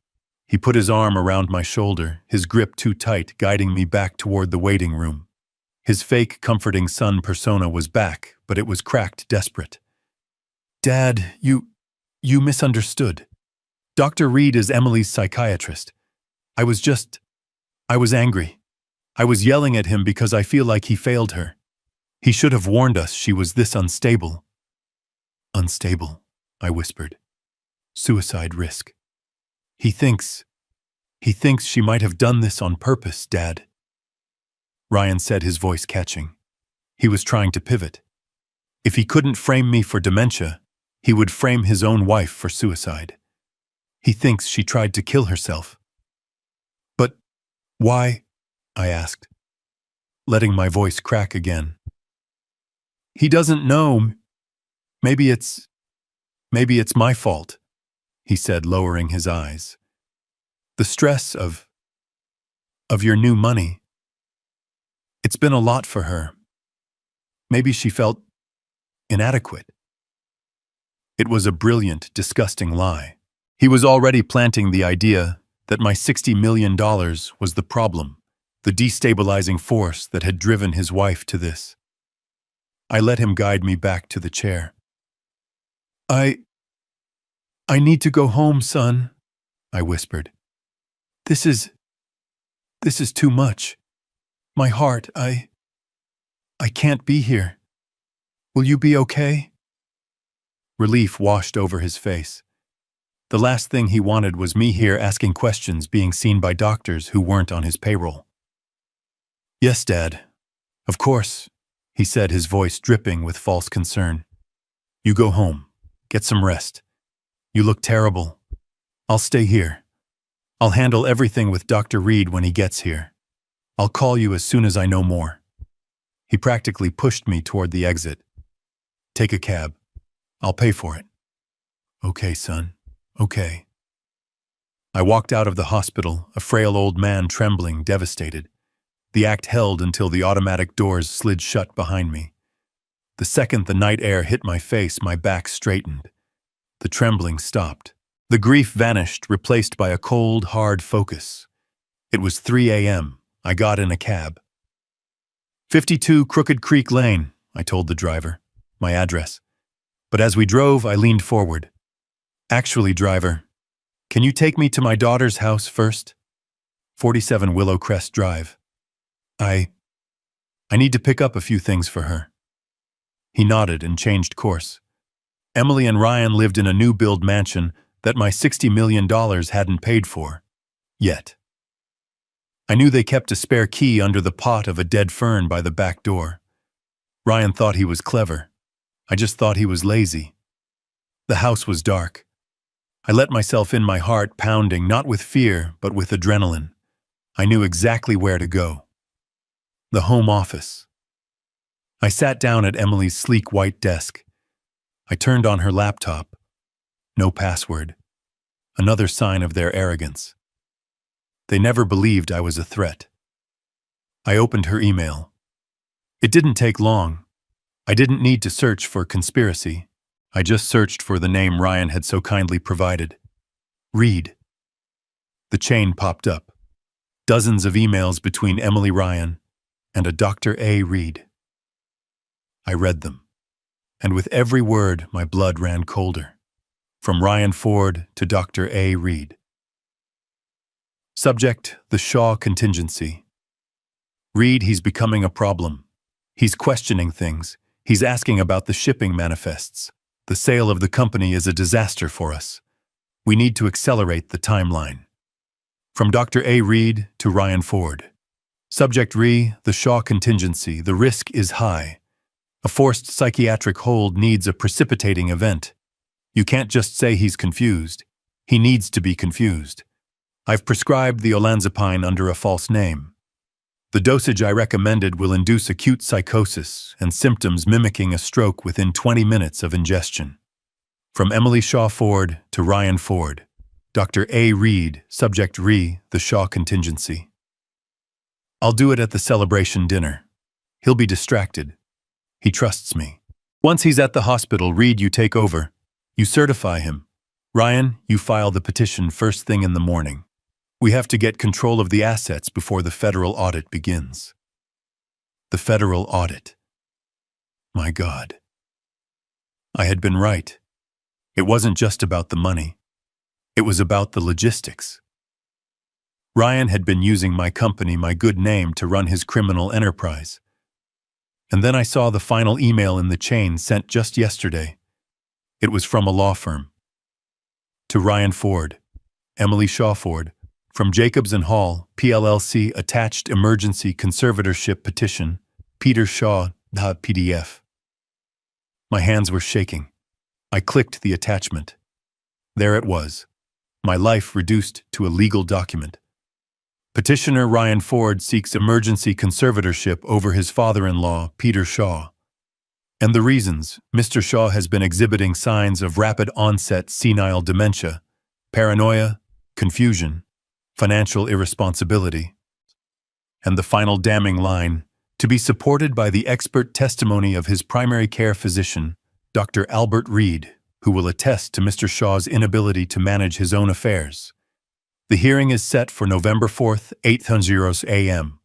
He put his arm around my shoulder, his grip too tight, guiding me back toward the waiting room. His fake, comforting son persona was back, but it was cracked, desperate. "Dad, you misunderstood. Dr. Reed is Emily's psychiatrist. I was angry. I was yelling at him because I feel like he failed her. He should have warned us she was this unstable." "Unstable," I whispered. "Suicide risk. He thinks she might have done this on purpose, Dad." Ryan said, his voice catching. He was trying to pivot. If he couldn't frame me for dementia, he would frame his own wife for suicide. He thinks she tried to kill herself. "But why?" I asked, letting my voice crack again. "He doesn't know. Maybe it's my fault," he said, lowering his eyes. "The stress of your new money. It's been a lot for her. Maybe she felt inadequate." It was a brilliant, disgusting lie. He was already planting the idea that my $60 million was the problem, the destabilizing force that had driven his wife to this. I let him guide me back to the chair. I need to go home, son," I whispered. This is too much. My heart, I can't be here. Will you be okay?" Relief washed over his face. The last thing he wanted was me here asking questions, being seen by doctors who weren't on his payroll. "Yes, Dad. Of course," he said, his voice dripping with false concern. "You go home. Get some rest. You look terrible. I'll stay here. I'll handle everything with Dr. Reed when he gets here. I'll call you as soon as I know more." He practically pushed me toward the exit. "Take a cab. I'll pay for it." "Okay, son. Okay." I walked out of the hospital, a frail old man trembling, devastated. The act held until the automatic doors slid shut behind me. The second the night air hit my face, my back straightened. The trembling stopped. The grief vanished, replaced by a cold, hard focus. It was 3 a.m. I got in a cab. 52 Crooked Creek Lane, I told the driver, my address. But as we drove, I leaned forward. Actually, driver, can you take me to my daughter's house first? 47 Willow Crest Drive. I need to pick up a few things for her. He nodded and changed course. Emily and Ryan lived in a new-build mansion that my $60 million hadn't paid for. Yet. I knew they kept a spare key under the pot of a dead fern by the back door. Ryan thought he was clever. I just thought he was lazy. The house was dark. I let myself in, my heart pounding, not with fear, but with adrenaline. I knew exactly where to go. The home office. I sat down at Emily's sleek white desk. I turned on her laptop. No password. Another sign of their arrogance. They never believed I was a threat. I opened her email. It didn't take long. I didn't need to search for conspiracy. I just searched for the name Ryan had so kindly provided. Reed. The chain popped up. Dozens of emails between Emily Ryan and a Dr. A. Reed. I read them, and with every word my blood ran colder. From Ryan Ford to Dr. A. Reed. Subject: the Shaw contingency. Reed, he's becoming a problem. He's questioning things. He's asking about the shipping manifests. The sale of the company is a disaster for us. We need to accelerate the timeline. From Dr. A. Reed to Ryan Ford. Subject: the Shaw contingency. The risk is high. A forced psychiatric hold needs a precipitating event. You can't just say he's confused. He needs to be confused. I've prescribed the olanzapine under a false name. The dosage I recommended will induce acute psychosis and symptoms mimicking a stroke within 20 minutes of ingestion. From Emily Shaw Ford to Ryan Ford. Dr. A. Reed, subject: the Shaw contingency. I'll do it at the celebration dinner. He'll be distracted. He trusts me. Once he's at the hospital, Reed, you take over. You certify him. Ryan, you file the petition first thing in the morning. We have to get control of the assets before the federal audit begins. The federal audit. My God. I had been right. It wasn't just about the money. It was about the logistics. Ryan had been using my company, my good name, to run his criminal enterprise. And then I saw the final email in the chain sent just yesterday. It was from a law firm. To Ryan Ford, Emily Shaw Ford, from Jacobs and Hall, PLLC, attached emergency conservatorship petition, Peter Shaw, PDF. My hands were shaking. I clicked the attachment. There it was. My life reduced to a legal document. Petitioner Ryan Ford seeks emergency conservatorship over his father-in-law, Peter Shaw. And the reasons: Mr. Shaw has been exhibiting signs of rapid onset senile dementia, paranoia, confusion, financial irresponsibility. And the final damning line: to be supported by the expert testimony of his primary care physician, Dr. Albert Reed, who will attest to Mr. Shaw's inability to manage his own affairs. The hearing is set for November 4th, 8:00 a.m.,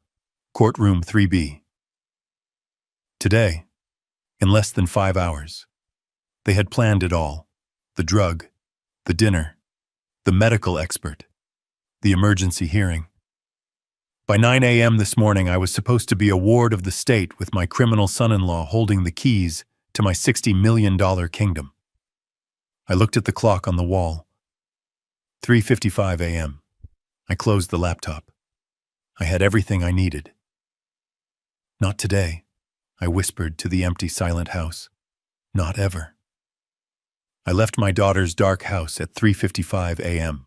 Courtroom 3B. Today, in less than 5 hours. They had planned it all: the drug, the dinner, the medical expert, the emergency hearing. By 9 a.m. this morning, I was supposed to be a ward of the state with my criminal son-in-law holding the keys to my $60 million kingdom. I looked at the clock on the wall. 3:55 a.m. I closed the laptop. I had everything I needed. Not today, I whispered to the empty, silent house. Not ever. I left my daughter's dark house at 3:55 a.m.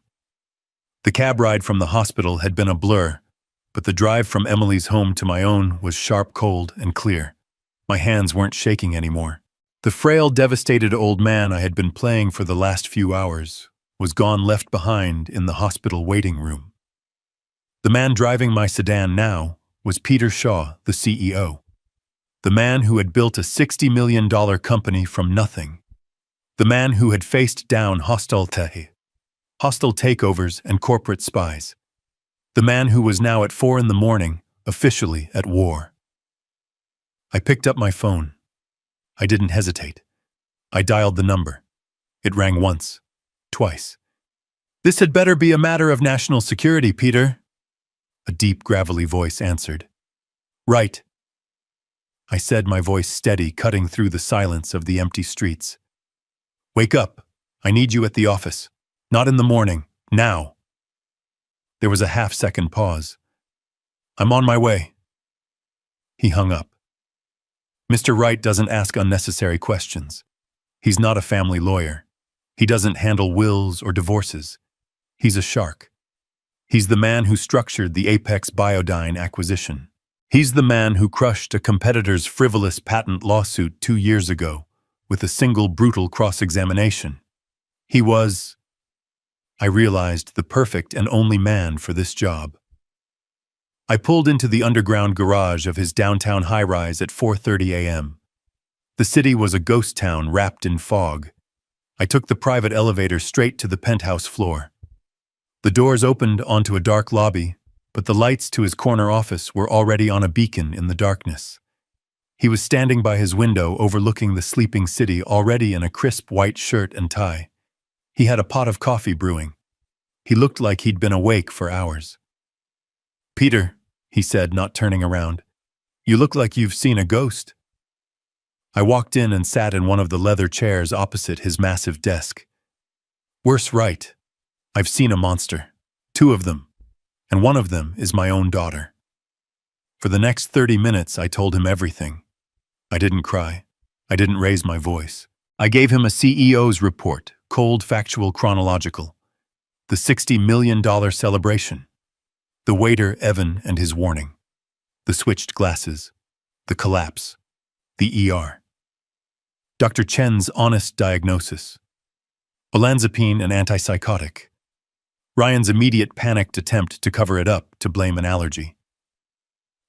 The cab ride from the hospital had been a blur, but the drive from Emily's home to my own was sharp, cold, and clear. My hands weren't shaking anymore. The frail, devastated old man I had been playing for the last few hours was gone, left behind in the hospital waiting room. The man driving my sedan now was Peter Shaw, the CEO. The man who had built a $60 million company from nothing. The man who had faced down hostile takeovers and corporate spies. The man who was now at 4 a.m, officially at war. I picked up my phone. I didn't hesitate. I dialed the number. It rang once, twice. "This had better be a matter of national security, Peter." A deep, gravelly voice answered. "Right," I said, my voice steady, cutting through the silence of the empty streets. "Wake up. I need you at the office. Not in the morning. Now." There was a half-second pause. "I'm on my way." He hung up. Mr. Wright doesn't ask unnecessary questions. He's not a family lawyer. He doesn't handle wills or divorces. He's a shark. He's the man who structured the Apex Biodyne acquisition. He's the man who crushed a competitor's frivolous patent lawsuit 2 years ago with a single brutal cross-examination. He was, I realized, the perfect and only man for this job. I pulled into the underground garage of his downtown high-rise at 4:30 a.m. The city was a ghost town wrapped in fog. I took the private elevator straight to the penthouse floor. The doors opened onto a dark lobby, but the lights to his corner office were already on a beacon in the darkness. He was standing by his window overlooking the sleeping city, already in a crisp white shirt and tie. He had a pot of coffee brewing. He looked like he'd been awake for hours. "Peter," he said, not turning around, "you look like you've seen a ghost." I walked in and sat in one of the leather chairs opposite his massive desk. "Worse, right. I've seen a monster. 2 of them. And one of them is my own daughter." For the next 30 minutes, I told him everything. I didn't cry. I didn't raise my voice. I gave him a CEO's report, cold, factual, chronological. The $60 million celebration. The waiter, Evan, and his warning. The switched glasses. The collapse. The ER. Dr. Chen's honest diagnosis. Olanzapine, an antipsychotic. Ryan's immediate panicked attempt to cover it up, to blame an allergy.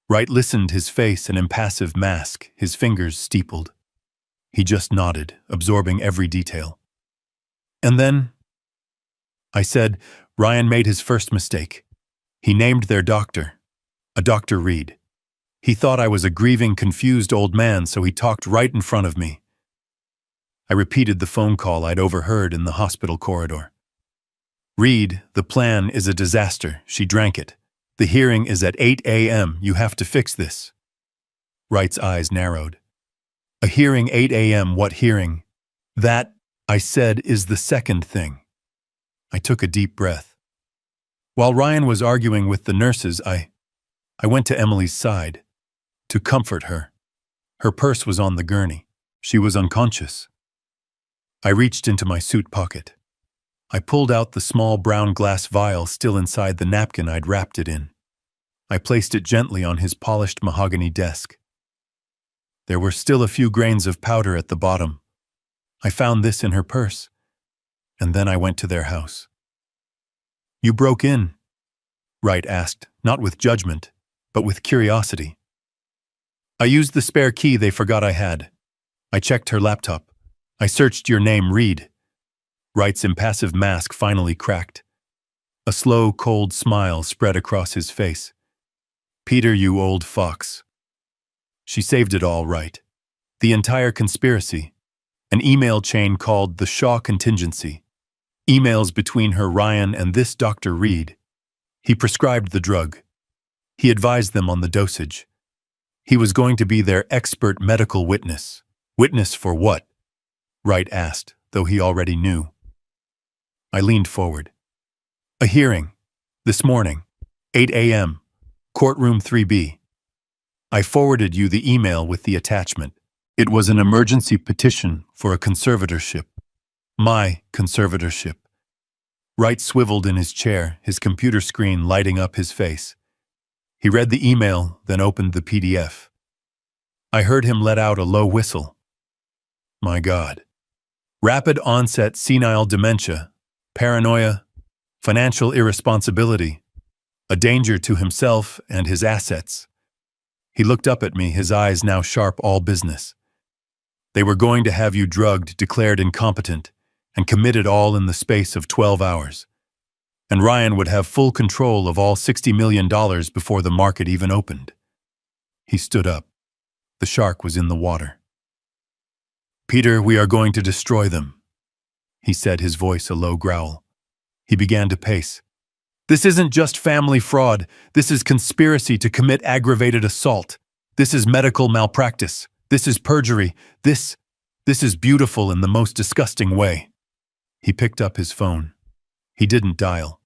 Wright listened, his face an impassive mask, his fingers steepled. He just nodded, absorbing every detail. "And then," I said, "Ryan made his first mistake. He named their doctor, a Dr. Reed. He thought I was a grieving, confused old man, so he talked right in front of me." I repeated the phone call I'd overheard in the hospital corridor. "Reed, the plan is a disaster. She drank it. The hearing is at 8 a.m. You have to fix this." Wright's eyes narrowed. "A hearing 8 a.m. What hearing?" "That," I said, "is the second thing." I took a deep breath. While Ryan was arguing with the nurses, I went to Emily's side to comfort her. Her purse was on the gurney. She was unconscious. I reached into my suit pocket. I pulled out the small brown glass vial still inside the napkin I'd wrapped it in. I placed it gently on his polished mahogany desk. There were still a few grains of powder at the bottom. I found this in her purse. And then I went to their house. "You broke in?" Wright asked, not with judgment, but with curiosity. "I used the spare key they forgot I had. I checked her laptop. I searched your name, Reed." Wright's impassive mask finally cracked. A slow, cold smile spread across his face. "Peter, you old fox." She saved it all, right. The entire conspiracy. An email chain called the Shaw Contingency. Emails between her, Ryan, and this Dr. Reed. He prescribed the drug. He advised them on the dosage. He was going to be their expert medical witness. Witness for what? Wright asked, though he already knew. I leaned forward. "A hearing. This morning. 8 a.m. Courtroom 3B. I forwarded you the email with the attachment. It was an emergency petition for a conservatorship. My conservatorship." Wright swiveled in his chair, his computer screen lighting up his face. He read the email, then opened the PDF. I heard him let out a low whistle. My God. Rapid onset senile dementia, paranoia, financial irresponsibility, a danger to himself and his assets. He looked up at me, his eyes now sharp, all business. They were going to have you drugged, declared incompetent, and committed all in the space of 12 hours. And Ryan would have full control of all $60 million before the market even opened. He stood up. The shark was in the water. "Peter, we are going to destroy them," he said, his voice a low growl. He began to pace. "This isn't just family fraud. This is conspiracy to commit aggravated assault. This is medical malpractice. This is perjury. This is beautiful in the most disgusting way." He picked up his phone. He didn't dial.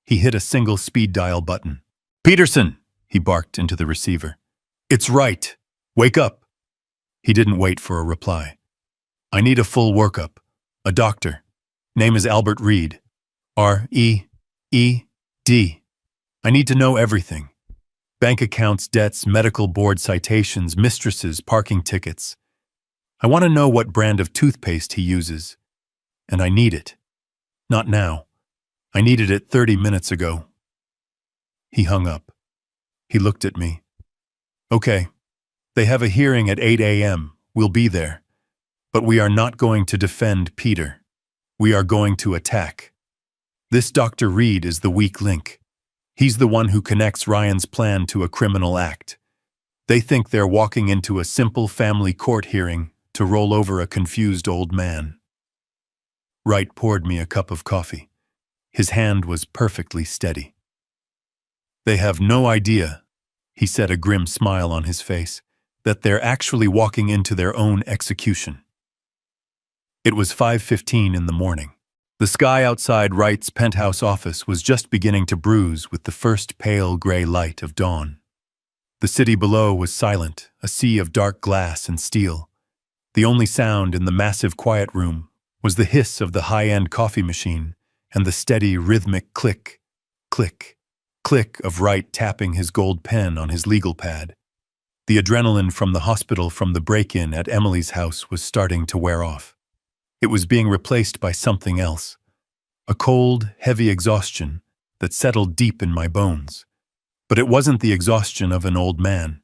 He hit a single speed dial button. "Peterson," he barked into the receiver. "It's right. Wake up." He didn't wait for a reply. "I need a full workup. A doctor. Name is Albert Reed. R-E-E-D. I need to know everything. Bank accounts, debts, medical board citations, mistresses, parking tickets. I want to know what brand of toothpaste he uses. And I need it. Not now. I needed it 30 minutes ago." He hung up. He looked at me. "Okay. They have a hearing at 8 a.m. We'll be there. But we are not going to defend Peter. We are going to attack. This Dr. Reed is the weak link. He's the one who connects Ryan's plan to a criminal act. They think they're walking into a simple family court hearing to roll over a confused old man." Wright poured me a cup of coffee. His hand was perfectly steady. "They have no idea," he said, a grim smile on his face, "that they're actually walking into their own execution." It was 5:15 in the morning. The sky outside Wright's penthouse office was just beginning to bruise with the first pale gray light of dawn. The city below was silent, a sea of dark glass and steel. The only sound in the massive quiet room was the hiss of the high-end coffee machine and the steady rhythmic click, click, click of Wright tapping his gold pen on his legal pad. The adrenaline from the hospital from the break-in at Emily's house was starting to wear off. It was being replaced by something else, a cold, heavy exhaustion that settled deep in my bones. But it wasn't the exhaustion of an old man.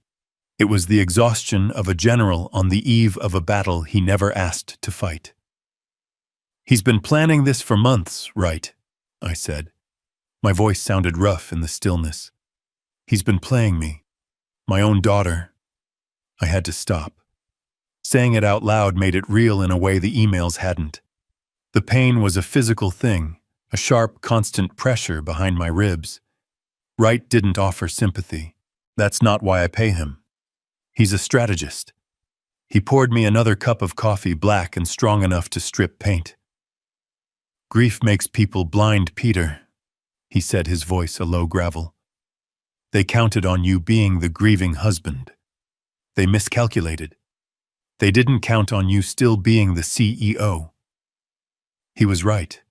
It was the exhaustion of a general on the eve of a battle he never asked to fight. "He's been planning this for months, Wright," I said. My voice sounded rough in the stillness. "He's been playing me, my own daughter." I had to stop. Saying it out loud made it real in a way the emails hadn't. The pain was a physical thing, a sharp, constant pressure behind my ribs. Wright didn't offer sympathy. That's not why I pay him. He's a strategist. He poured me another cup of coffee, black and strong enough to strip paint. "Grief makes people blind, Peter," he said, his voice a low gravel. "They counted on you being the grieving husband. They miscalculated. They didn't count on you still being the CEO." He was right.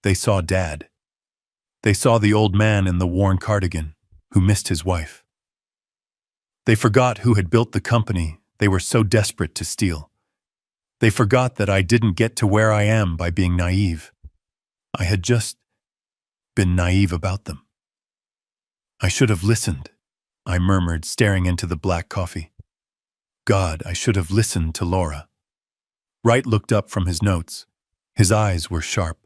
They saw Dad. They saw the old man in the worn cardigan, who missed his wife. They forgot who had built the company they were so desperate to steal. They forgot that I didn't get to where I am by being naive. I had just been naive about them. "I should have listened," I murmured, staring into the black coffee. "God, I should have listened to Laura." Wright looked up from his notes. His eyes were sharp.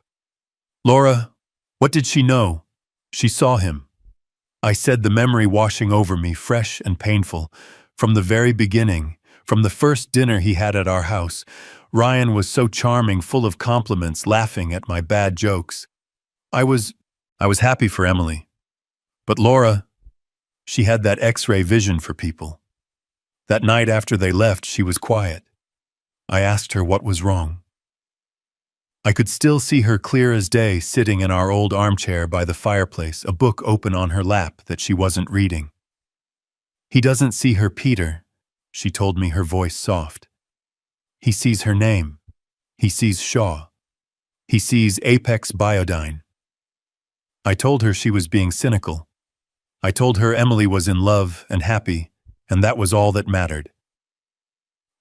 "Laura, what did she know? She saw him." I said, the memory washing over me, fresh and painful. From the very beginning, from the first dinner he had at our house, Ryan was so charming, full of compliments, laughing at my bad jokes. I was happy for Emily. But Laura, she had that X-ray vision for people. That night after they left, she was quiet. I asked her what was wrong. I could still see her clear as day, sitting in our old armchair by the fireplace, a book open on her lap that she wasn't reading. "He doesn't see her, Peter," she told me, her voice soft. "He sees her name. He sees Shaw. He sees Apex Biodyne." I told her she was being cynical. I told her Emily was in love and happy, and that was all that mattered.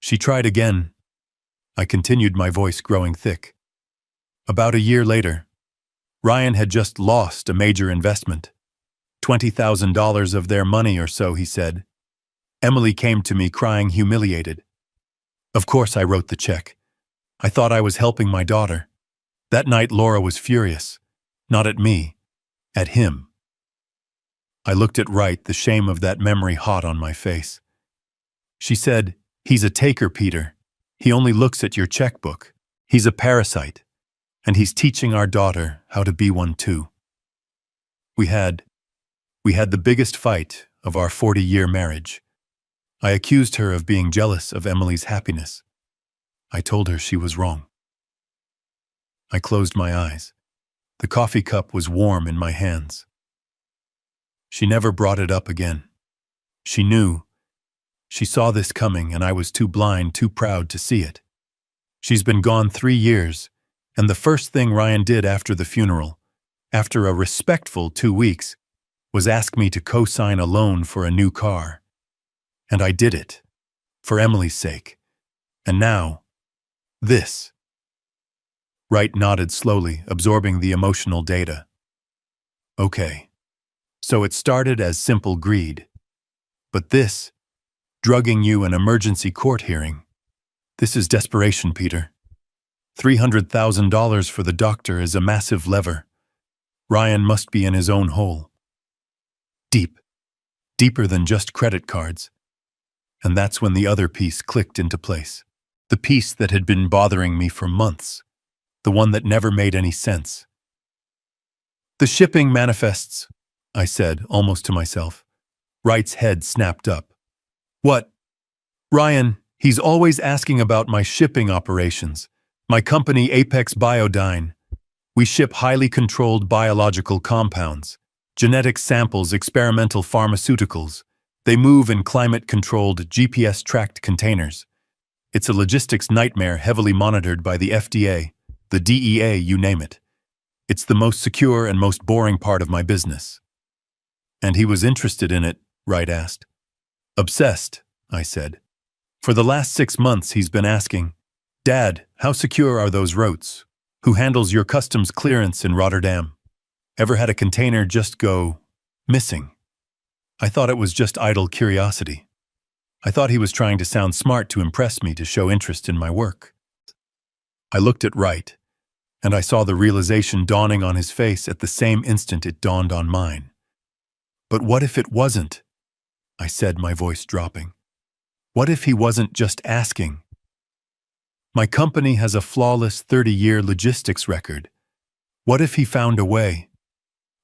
She tried again. I continued, my voice growing thick. About a year later, Ryan had just lost a major investment. $20,000 of their money or so, he said. Emily came to me crying, humiliated. Of course I wrote the check. I thought I was helping my daughter. That night Laura was furious. Not at me, at him. I looked at Wright, the shame of that memory hot on my face. She said, "He's a taker, Peter. He only looks at your checkbook. He's a parasite. And he's teaching our daughter how to be one too." We had the biggest fight of our 40-year marriage. I accused her of being jealous of Emily's happiness. I told her she was wrong. I closed my eyes. The coffee cup was warm in my hands. She never brought it up again. She knew. She saw this coming, and I was too blind, too proud to see it. She's been gone 3 years, and the first thing Ryan did after the funeral, after a respectful 2 weeks, was ask me to co-sign a loan for a new car. And I did it, for Emily's sake. And now, this. Wright nodded slowly, absorbing the emotional data. Okay. So it started as simple greed. But this, drugging you an emergency court hearing, this is desperation, Peter. $300,000 for the doctor is a massive lever. Ryan must be in his own hole. Deep. Deeper than just credit cards. And that's when the other piece clicked into place. The piece that had been bothering me for months. The one that never made any sense. "The shipping manifests," I said, almost to myself. Wright's head snapped up. "What?" "Ryan, he's always asking about my shipping operations. My company, Apex Biodyne. We ship highly controlled biological compounds, genetic samples, experimental pharmaceuticals. They move in climate-controlled, GPS-tracked containers. It's a logistics nightmare heavily monitored by the FDA, the DEA, you name it. It's the most secure and most boring part of my business." "And he was interested in it?" Wright asked. "Obsessed," I said. "For the last 6 months he's been asking, 'Dad, how secure are those routes? Who handles your customs clearance in Rotterdam? Ever had a container just go missing?' I thought it was just idle curiosity. I thought he was trying to sound smart to impress me, to show interest in my work." I looked at Wright, and I saw the realization dawning on his face at the same instant it dawned on mine. "But what if it wasn't?" I said, my voice dropping. "What if he wasn't just asking? My company has a flawless 30-year logistics record. What if he found a way?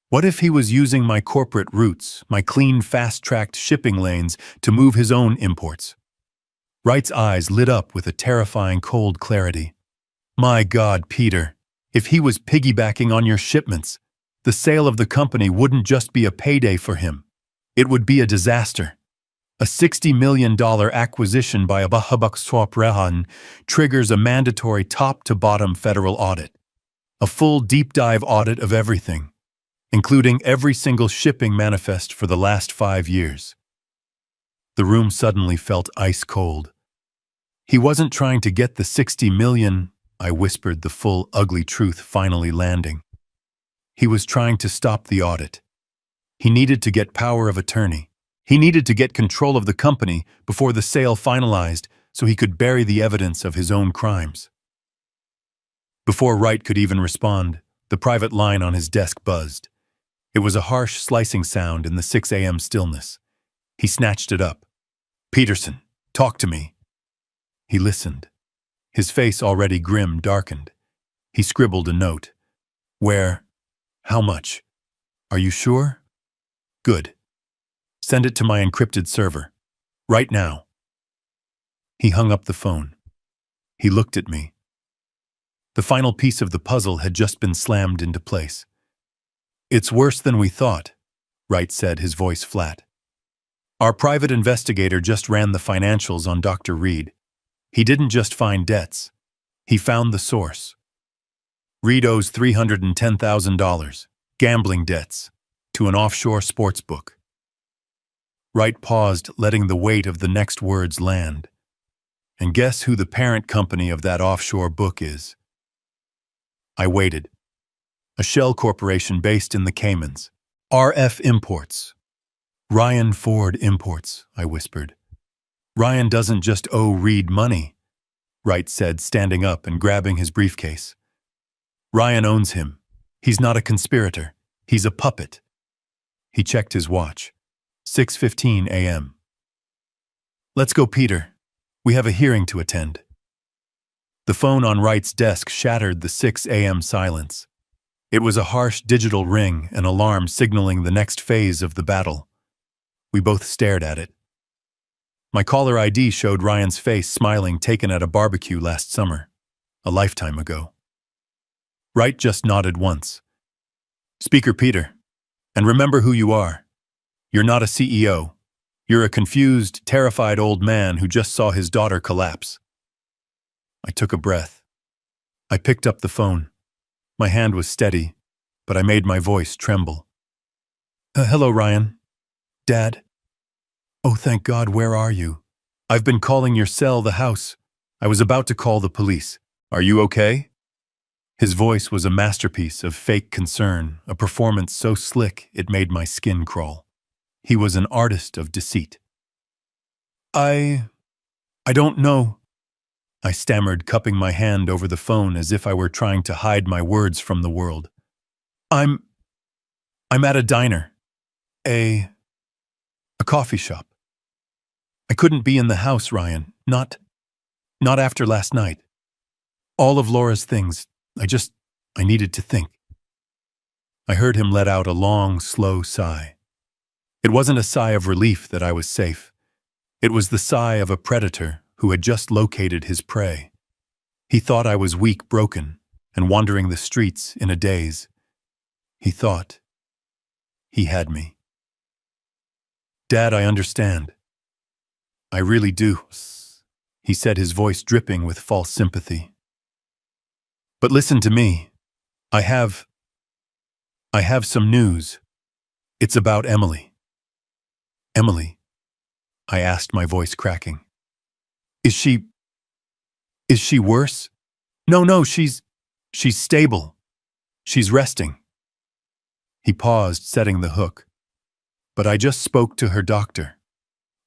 What if he was using my corporate routes, my clean, fast-tracked shipping lanes, to move his own imports?" Wright's eyes lit up with a terrifying cold clarity. "My God, Peter, if he was piggybacking on your shipments, the sale of the company wouldn't just be a payday for him. It would be a disaster. A $60 million acquisition by a Bahabak triggers a mandatory top-to-bottom federal audit. A full deep-dive audit of everything, including every single shipping manifest for the last 5 years." The room suddenly felt ice-cold. "He wasn't trying to get the $60 million, I whispered, the full, ugly truth finally landing. "He was trying to stop the audit. He needed to get power of attorney. He needed to get control of the company before the sale finalized so he could bury the evidence of his own crimes." Before Wright could even respond, the private line on his desk buzzed. It was a harsh, slicing sound in the 6 a.m. stillness. He snatched it up. "Peterson, talk to me." He listened. His face, already grim, darkened. He scribbled a note. "Where? How much? Are you sure? Good. Send it to my encrypted server. Right now." He hung up the phone. He looked at me. The final piece of the puzzle had just been slammed into place. "It's worse than we thought," Wright said, his voice flat. "Our private investigator just ran the financials on Dr. Reed. He didn't just find debts. He found the source. Reed owes $310,000, gambling debts, to an offshore sports book." Wright paused, letting the weight of the next words land. "And guess who the parent company of that offshore book is?" I waited. "A shell corporation based in the Caymans. RF Imports." "Ryan Ford Imports," I whispered. Ryan doesn't just owe Reed money, Wright said, standing up and grabbing his briefcase. Ryan owns him. He's not a conspirator. He's a puppet. He checked his watch. 6:15 a.m. Let's go, Peter. We have a hearing to attend. The phone on Wright's desk shattered the 6 a.m. silence. It was a harsh digital ring, an alarm signaling the next phase of the battle. We both stared at it. My caller ID showed Ryan's face smiling, taken at a barbecue last summer, a lifetime ago. Wright just nodded once. Speaker Peter, and remember who you are. You're not a CEO. You're a confused, terrified old man who just saw his daughter collapse. I took a breath. I picked up the phone. My hand was steady, but I made my voice tremble. Hello, Ryan. Dad? Oh, thank God, where are you? I've been calling your cell, the house. I was about to call the police. Are you okay? His voice was a masterpiece of fake concern, a performance so slick it made my skin crawl. He was an artist of deceit. I don't know. I stammered, cupping my hand over the phone as if I were trying to hide my words from the world. I'm at a diner. A coffee shop. I couldn't be in the house, Ryan. Not after last night. All of Laura's things, I needed to think. I heard him let out a long, slow sigh. It wasn't a sigh of relief that I was safe. It was the sigh of a predator who had just located his prey. He thought I was weak, broken, and wandering the streets in a daze. He thought he had me. Dad, I understand. I really do, he said, his voice dripping with false sympathy. But listen to me. I have some news. It's about Emily. Emily? I asked, my voice cracking. Is she worse? No, she's stable. She's resting. He paused, setting the hook. But I just spoke to her doctor.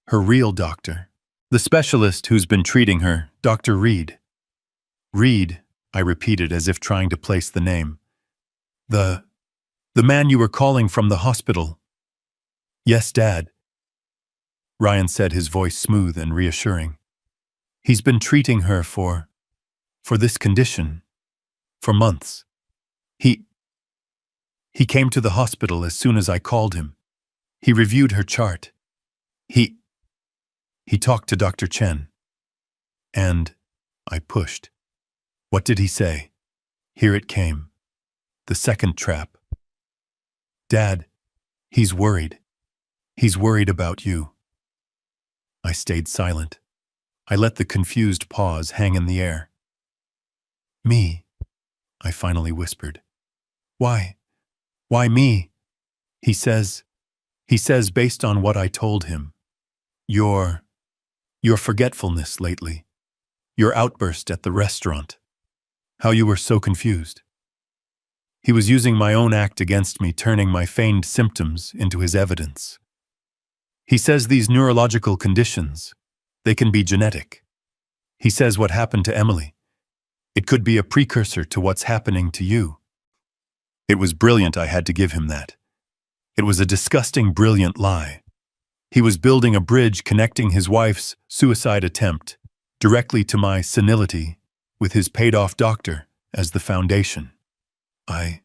Her real doctor. The specialist who's been treating her, Dr. Reed. Reed, I repeated as if trying to place the name. The man you were calling from the hospital. Yes, Dad. Ryan said, his voice smooth and reassuring. He's been treating her for this condition for months. He came to the hospital as soon as I called him. He reviewed her chart. He talked to Dr. Chen. And I pushed. What did he say? Here it came. The second trap. Dad, he's worried. He's worried about you. I stayed silent. I let the confused pause hang in the air. Me, I finally whispered. Why? Why me? He says based on what I told him. Your forgetfulness lately. Your outburst at the restaurant. How you were so confused. He was using my own act against me, turning my feigned symptoms into his evidence. He says these neurological conditions, they can be genetic. He says what happened to Emily. It could be a precursor to what's happening to you. It was brilliant, I had to give him that. It was a disgusting, brilliant lie. He was building a bridge connecting his wife's suicide attempt directly to my senility with his paid-off doctor as the foundation. I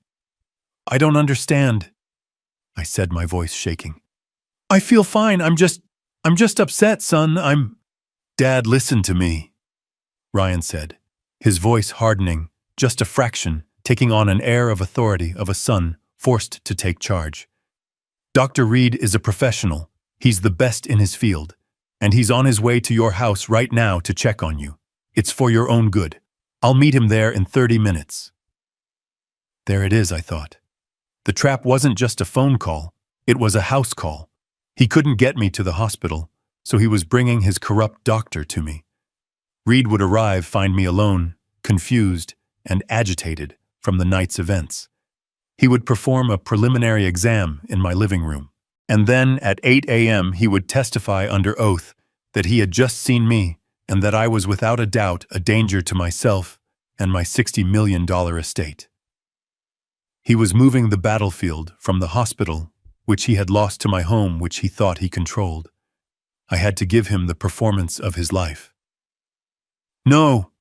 don't understand, I said, my voice shaking. I feel fine. I'm just upset, son. Dad, listen to me, Ryan said, his voice hardening just a fraction, taking on an air of authority of a son forced to take charge. Dr. Reed is a professional. He's the best in his field, and he's on his way to your house right now to check on you. It's for your own good. I'll meet him there in 30 minutes. There it is, I thought. The trap wasn't just a phone call. It was a house call. He couldn't get me to the hospital, so he was bringing his corrupt doctor to me. Reed would arrive, find me alone, confused and agitated from the night's events. He would perform a preliminary exam in my living room, and then at 8 a.m. he would testify under oath that he had just seen me, and that I was without a doubt a danger to myself and my $60 million estate. He was moving the battlefield from the hospital, which he had lost, to my home, which he thought he controlled. I had to give him the performance of his life. "No!"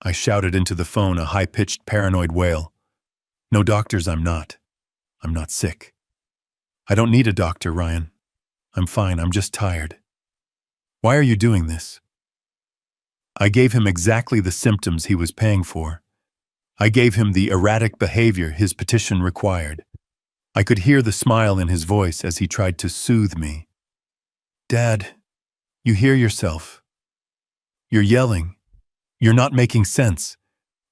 I shouted into the phone, a high-pitched paranoid wail. "No doctors, I'm not. I'm not sick. I don't need a doctor, Ryan. I'm fine, I'm just tired. Why are you doing this?" I gave him exactly the symptoms he was paying for. I gave him the erratic behavior his petition required. I could hear the smile in his voice as he tried to soothe me. "Dad, you hear yourself. You're yelling. You're not making sense.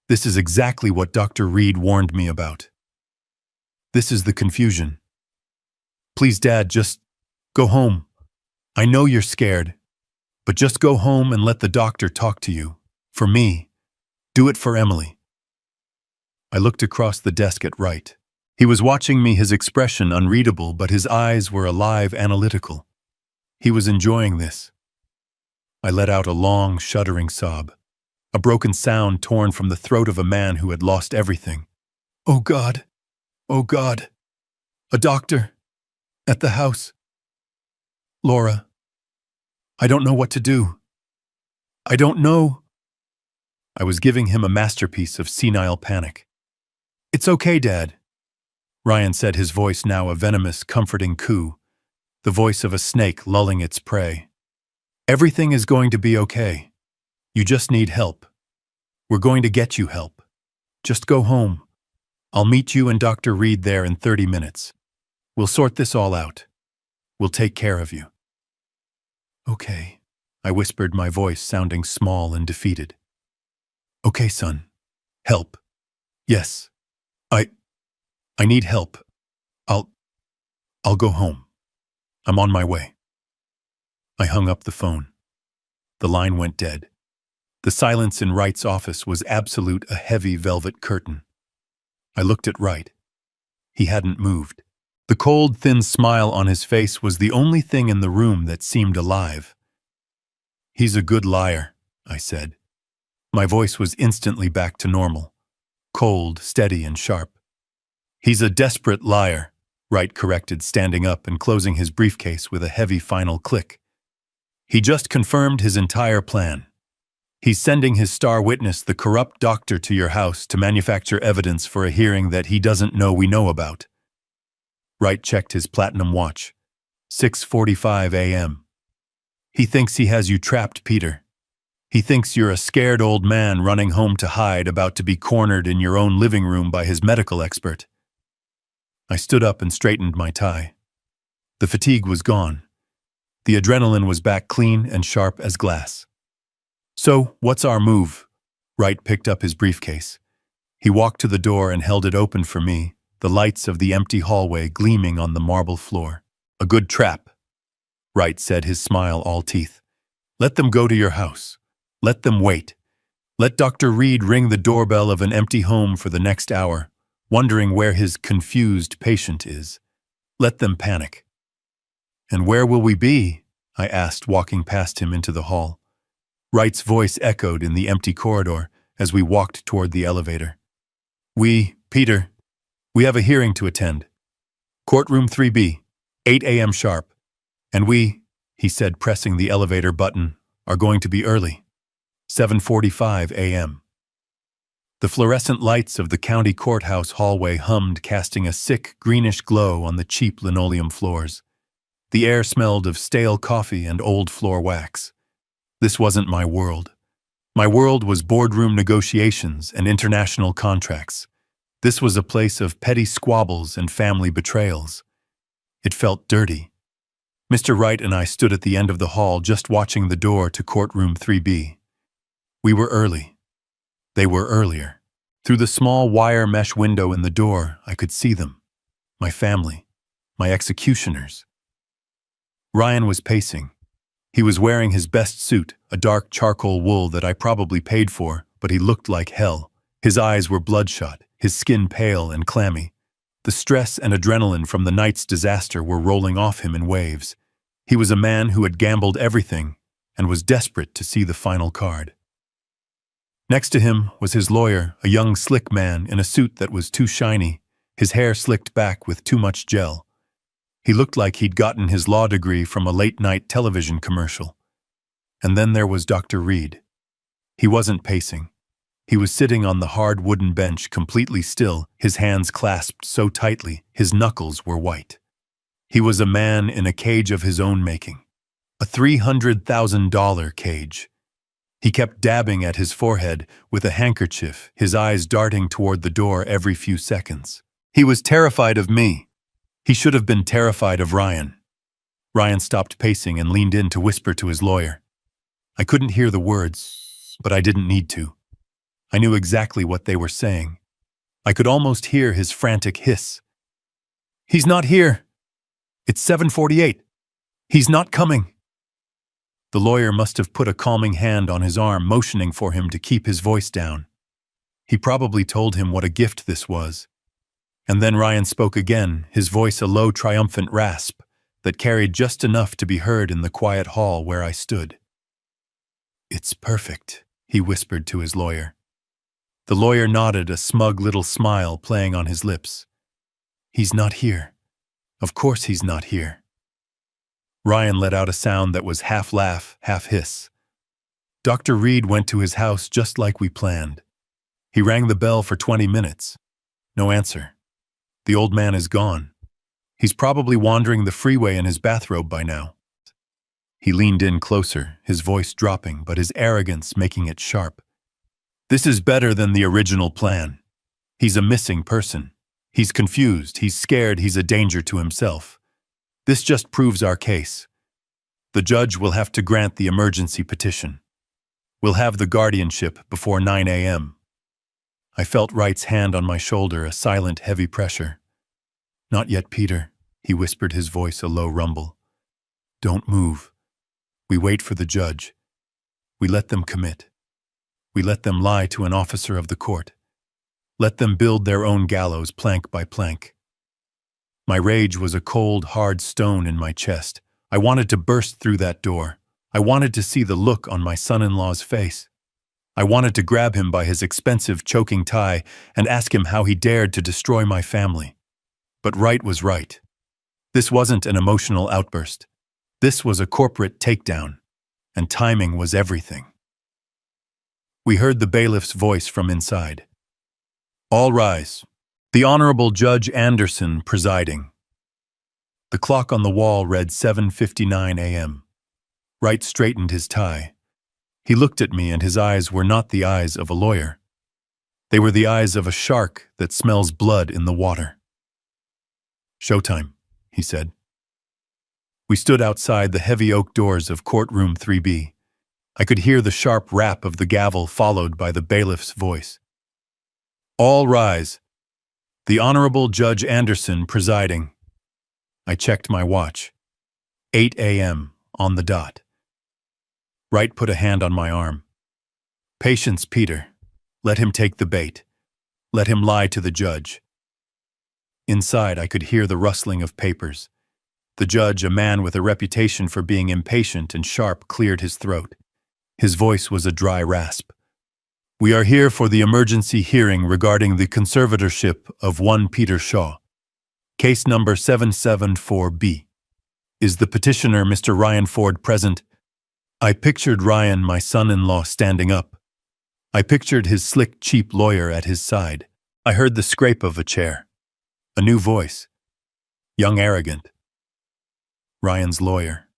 This is exactly what Dr. Reed warned me about. This is the confusion. Please, Dad, just go home. I know you're scared, but just go home and let the doctor talk to you. For me. Do it for Emily." I looked across the desk at Wright. He was watching me, his expression unreadable, but his eyes were alive, analytical. He was enjoying this. I let out a long, shuddering sob, a broken sound torn from the throat of a man who had lost everything. "Oh God! Oh God! A doctor! At the house! Laura! I don't know what to do. I don't know." I was giving him a masterpiece of senile panic. "It's okay, Dad," Ryan said, his voice now a venomous, comforting coo, the voice of a snake lulling its prey. "Everything is going to be okay. You just need help. We're going to get you help. Just go home. I'll meet you and Dr. Reed there in 30 minutes. We'll sort this all out. We'll take care of you." "Okay," I whispered, my voice sounding small and defeated. "Okay, son. Help. Yes. I need help. I'll go home. I'm on my way." I hung up the phone. The line went dead. The silence in Wright's office was absolute, a heavy velvet curtain. I looked at Wright. He hadn't moved. The cold, thin smile on his face was the only thing in the room that seemed alive. "He's a good liar," I said. My voice was instantly back to normal, cold, steady, and sharp. "He's a desperate liar," Wright corrected, standing up and closing his briefcase with a heavy final click. "He just confirmed his entire plan. He's sending his star witness, the corrupt doctor, to your house to manufacture evidence for a hearing that he doesn't know we know about." Wright checked his platinum watch. 6:45 a.m. "He thinks he has you trapped, Peter. He thinks you're a scared old man running home to hide, about to be cornered in your own living room by his medical expert." I stood up and straightened my tie. The fatigue was gone. The adrenaline was back, clean and sharp as glass. "So, what's our move?" Wright picked up his briefcase. He walked to the door and held it open for me, the lights of the empty hallway gleaming on the marble floor. "A good trap," Wright said, his smile all teeth. "Let them go to your house. Let them wait. Let Dr. Reed ring the doorbell of an empty home for the next hour, wondering where his confused patient is. Let them panic." "And where will we be?" I asked, walking past him into the hall. Wright's voice echoed in the empty corridor as we walked toward the elevator. Peter, we have a hearing to attend. Courtroom 3B, 8 a.m. sharp. And he said, pressing the elevator button, are going to be early. 7:45 a.m. The fluorescent lights of the county courthouse hallway hummed, casting a sick, greenish glow on the cheap linoleum floors. The air smelled of stale coffee and old floor wax. This wasn't my world. My world was boardroom negotiations and international contracts. This was a place of petty squabbles and family betrayals. It felt dirty. Mr. Wright and I stood at the end of the hall, just watching the door to courtroom 3B. We were early. They were earlier. Through the small wire mesh window in the door, I could see them. My family. My executioners. Ryan was pacing. He was wearing his best suit, a dark charcoal wool that I probably paid for, but he looked like hell. His eyes were bloodshot, his skin pale and clammy. The stress and adrenaline from the night's disaster were rolling off him in waves. He was a man who had gambled everything, and was desperate to see the final card. Next to him was his lawyer, a young slick man in a suit that was too shiny, his hair slicked back with too much gel. He looked like he'd gotten his law degree from a late-night television commercial. And then there was Dr. Reed. He wasn't pacing. He was sitting on the hard wooden bench, completely still, his hands clasped so tightly, his knuckles were white. He was a man in a cage of his own making. A $300,000 cage. He kept dabbing at his forehead with a handkerchief, his eyes darting toward the door every few seconds. He was terrified of me. He should have been terrified of Ryan. Ryan stopped pacing and leaned in to whisper to his lawyer. I couldn't hear the words, but I didn't need to. I knew exactly what they were saying. I could almost hear his frantic hiss. He's not here. It's 7:48. He's not coming. The lawyer must have put a calming hand on his arm, motioning for him to keep his voice down. He probably told him what a gift this was. And then Ryan spoke again, his voice a low, triumphant rasp that carried just enough to be heard in the quiet hall where I stood. It's perfect, he whispered to his lawyer. The lawyer nodded, a smug little smile playing on his lips. He's not here. Of course he's not here. Ryan let out a sound that was half laugh, half hiss. Dr. Reed went to his house just like we planned. He rang the bell for 20 minutes. No answer. The old man is gone. He's probably wandering the freeway in his bathrobe by now. He leaned in closer, his voice dropping, but his arrogance making it sharp. This is better than the original plan. He's a missing person. He's confused, he's scared, he's a danger to himself. This just proves our case. The judge will have to grant the emergency petition. We'll have the guardianship before 9 a.m. I felt Wright's hand on my shoulder, a silent, heavy pressure. Not yet, Peter, he whispered, his voice a low rumble. Don't move. We wait for the judge. We let them commit. We let them lie to an officer of the court. Let them build their own gallows plank by plank. My rage was a cold, hard stone in my chest. I wanted to burst through that door. I wanted to see the look on my son-in-law's face. I wanted to grab him by his expensive choking tie and ask him how he dared to destroy my family. But Wright was right. This wasn't an emotional outburst. This was a corporate takedown, and timing was everything. We heard the bailiff's voice from inside. All rise. The Honorable Judge Anderson presiding. The clock on the wall read 7:59 a.m. Wright straightened his tie. He looked at me, and his eyes were not the eyes of a lawyer. They were the eyes of a shark that smells blood in the water. Showtime, he said. We stood outside the heavy oak doors of courtroom 3B. I could hear the sharp rap of the gavel followed by the bailiff's voice. All rise. The Honorable Judge Anderson presiding. I checked my watch. 8 a.m. on the dot. Wright put a hand on my arm. Patience, Peter. Let him take the bait. Let him lie to the judge. Inside, I could hear the rustling of papers. The judge, a man with a reputation for being impatient and sharp, cleared his throat. His voice was a dry rasp. We are here for the emergency hearing regarding the conservatorship of one Peter Shaw. Case number 774B. Is the petitioner, Mr. Ryan Ford, present? I pictured Ryan, my son-in-law, standing up. I pictured his slick, cheap lawyer at his side. I heard the scrape of a chair. A new voice. Young arrogant. Ryan's lawyer.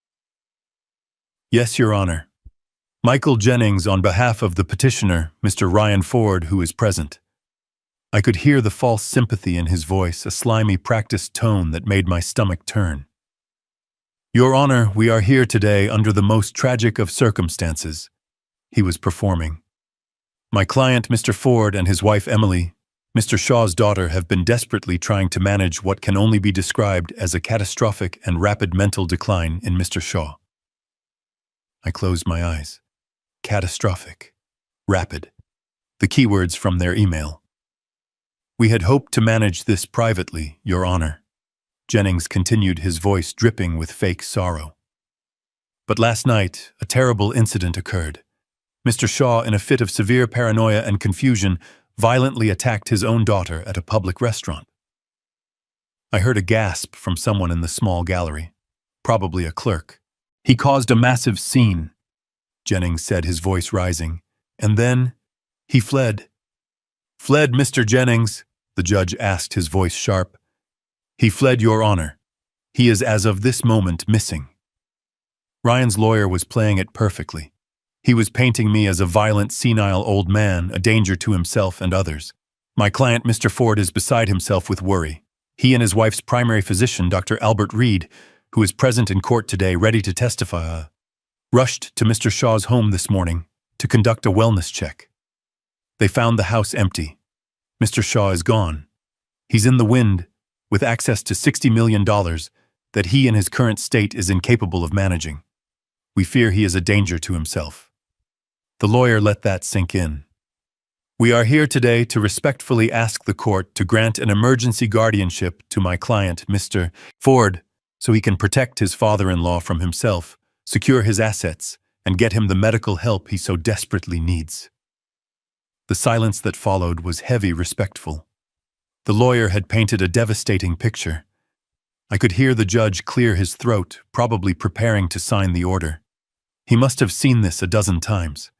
Yes, Your Honor. Michael Jennings on behalf of the petitioner, Mr. Ryan Ford, who is present. I could hear the false sympathy in his voice, a slimy, practiced tone that made my stomach turn. Your Honor, we are here today under the most tragic of circumstances. He was performing. My client, Mr. Ford, and his wife, Emily, Mr. Shaw's daughter, have been desperately trying to manage what can only be described as a catastrophic and rapid mental decline in Mr. Shaw. I closed my eyes. Catastrophic. Rapid. The keywords from their email. We had hoped to manage this privately, Your Honor. Jennings continued, his voice dripping with fake sorrow. But last night, a terrible incident occurred. Mr. Shaw, in a fit of severe paranoia and confusion, violently attacked his own daughter at a public restaurant. I heard a gasp from someone in the small gallery, probably a clerk. He caused a massive scene, Jennings said, his voice rising. And then he fled. Fled, Mr. Jennings? The judge asked, his voice sharp. He fled, Your Honor. He is as of this moment missing. Ryan's lawyer was playing it perfectly. He was painting me as a violent, senile old man, a danger to himself and others. My client, Mr. Ford, is beside himself with worry. He and his wife's primary physician, Dr. Albert Reed, who is present in court today ready to testify, rushed to Mr. Shaw's home this morning to conduct a wellness check. They found the house empty. Mr. Shaw is gone. He's in the wind, with access to $60 million that he in his current state is incapable of managing. We fear he is a danger to himself. The lawyer let that sink in. We are here today to respectfully ask the court to grant an emergency guardianship to my client, Mr. Ford, so he can protect his father-in-law from himself, secure his assets, and get him the medical help he so desperately needs. The silence that followed was heavy, respectful. The lawyer had painted a devastating picture. I could hear the judge clear his throat, probably preparing to sign the order. He must have seen this a dozen times.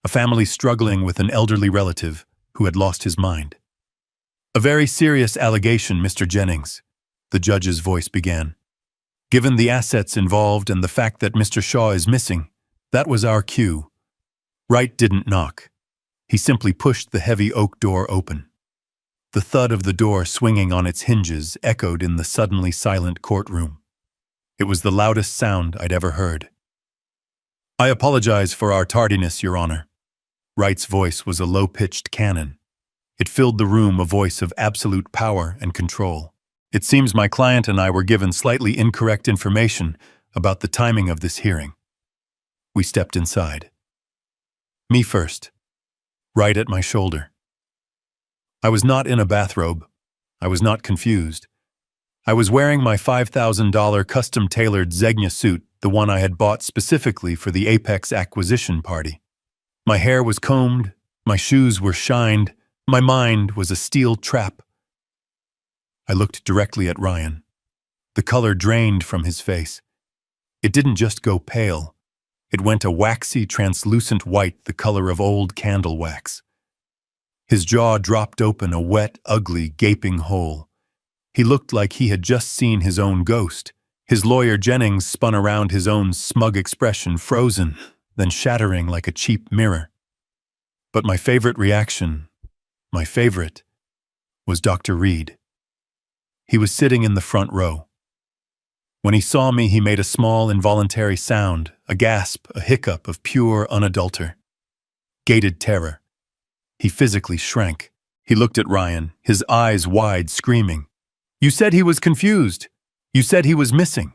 A family struggling with an elderly relative who had lost his mind. A very serious allegation, Mr. Jennings, the judge's voice began. Given the assets involved and the fact that Mr. Shaw is missing, that was our cue. Wright didn't knock. He simply pushed the heavy oak door open. The thud of the door swinging on its hinges echoed in the suddenly silent courtroom. It was the loudest sound I'd ever heard. I apologize for our tardiness, Your Honor. Wright's voice was a low-pitched cannon. It filled the room, a voice of absolute power and control. It seems my client and I were given slightly incorrect information about the timing of this hearing. We stepped inside. Me first. Wright at my shoulder. I was not in a bathrobe. I was not confused. I was wearing my $5,000 custom-tailored Zegna suit, the one I had bought specifically for the Apex acquisition party. My hair was combed, my shoes were shined, my mind was a steel trap. I looked directly at Ryan. The color drained from his face. It didn't just go pale. It went a waxy, translucent white, the color of old candle wax. His jaw dropped open, a wet, ugly, gaping hole. He looked like he had just seen his own ghost. His lawyer Jennings spun around, his own smug expression frozen, then shattering like a cheap mirror. But my favorite reaction, was Dr. Reed. He was sitting in the front row. When he saw me, he made a small, involuntary sound, a gasp, a hiccup of pure, unadulterated terror. He physically shrank. He looked at Ryan, his eyes wide, screaming, "You said he was confused! You said he was missing!"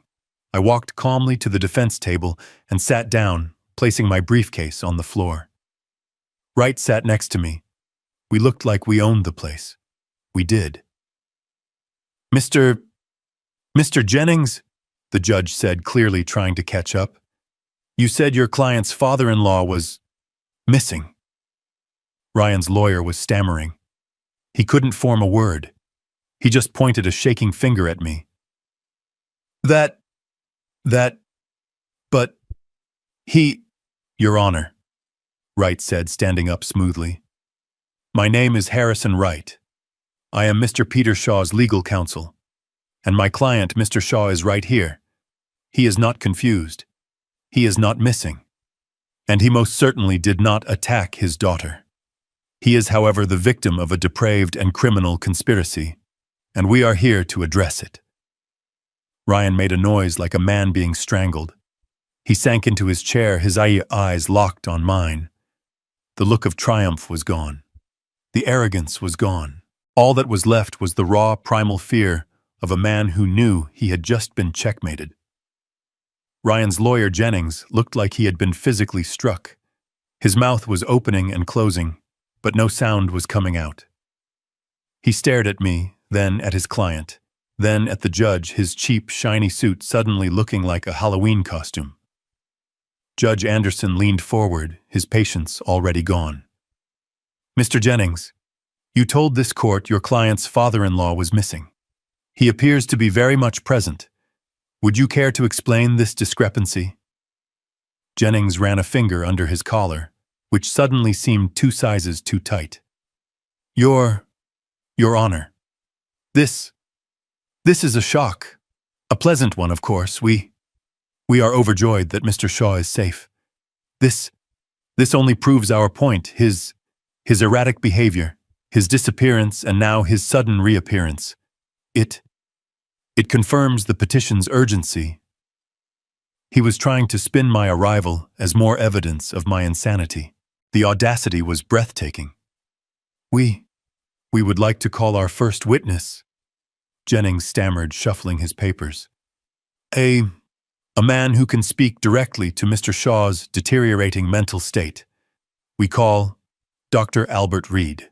I walked calmly to the defense table and sat down, placing my briefcase on the floor. Wright sat next to me. We looked like we owned the place. We did. Mr. Jennings, the judge said, clearly trying to catch up. You said your client's father-in-law was missing. Ryan's lawyer was stammering. He couldn't form a word. He just pointed a shaking finger at me. But he, Your Honor, Wright said, standing up smoothly. My name is Harrison Wright. I am Mr. Peter Shaw's legal counsel. And my client, Mr. Shaw, is right here. He is not confused. He is not missing. And he most certainly did not attack his daughter. He is, however, the victim of a depraved and criminal conspiracy, and we are here to address it. Ryan made a noise like a man being strangled. He sank into his chair, his eyes locked on mine. The look of triumph was gone. The arrogance was gone. All that was left was the raw, primal fear of a man who knew he had just been checkmated. Ryan's lawyer, Jennings, looked like he had been physically struck. His mouth was opening and closing, but no sound was coming out. He stared at me, then at his client, then at the judge, his cheap, shiny suit suddenly looking like a Halloween costume. Judge Anderson leaned forward, his patience already gone. Mr. Jennings, you told this court your client's father-in-law was missing. He appears to be very much present. Would you care to explain this discrepancy? Jennings ran a finger under his collar, which suddenly seemed 2 sizes too tight. Your Honor, this is a shock. A pleasant one, of course. We are overjoyed that Mr. Shaw is safe. This only proves our point, his erratic behavior, his disappearance, and now his sudden reappearance. It confirms the petition's urgency. He was trying to spin my arrival as more evidence of my insanity. The audacity was breathtaking. We would like to call our first witness, Jennings stammered, shuffling his papers. A man who can speak directly to Mr. Shaw's deteriorating mental state. We call Dr. Albert Reed.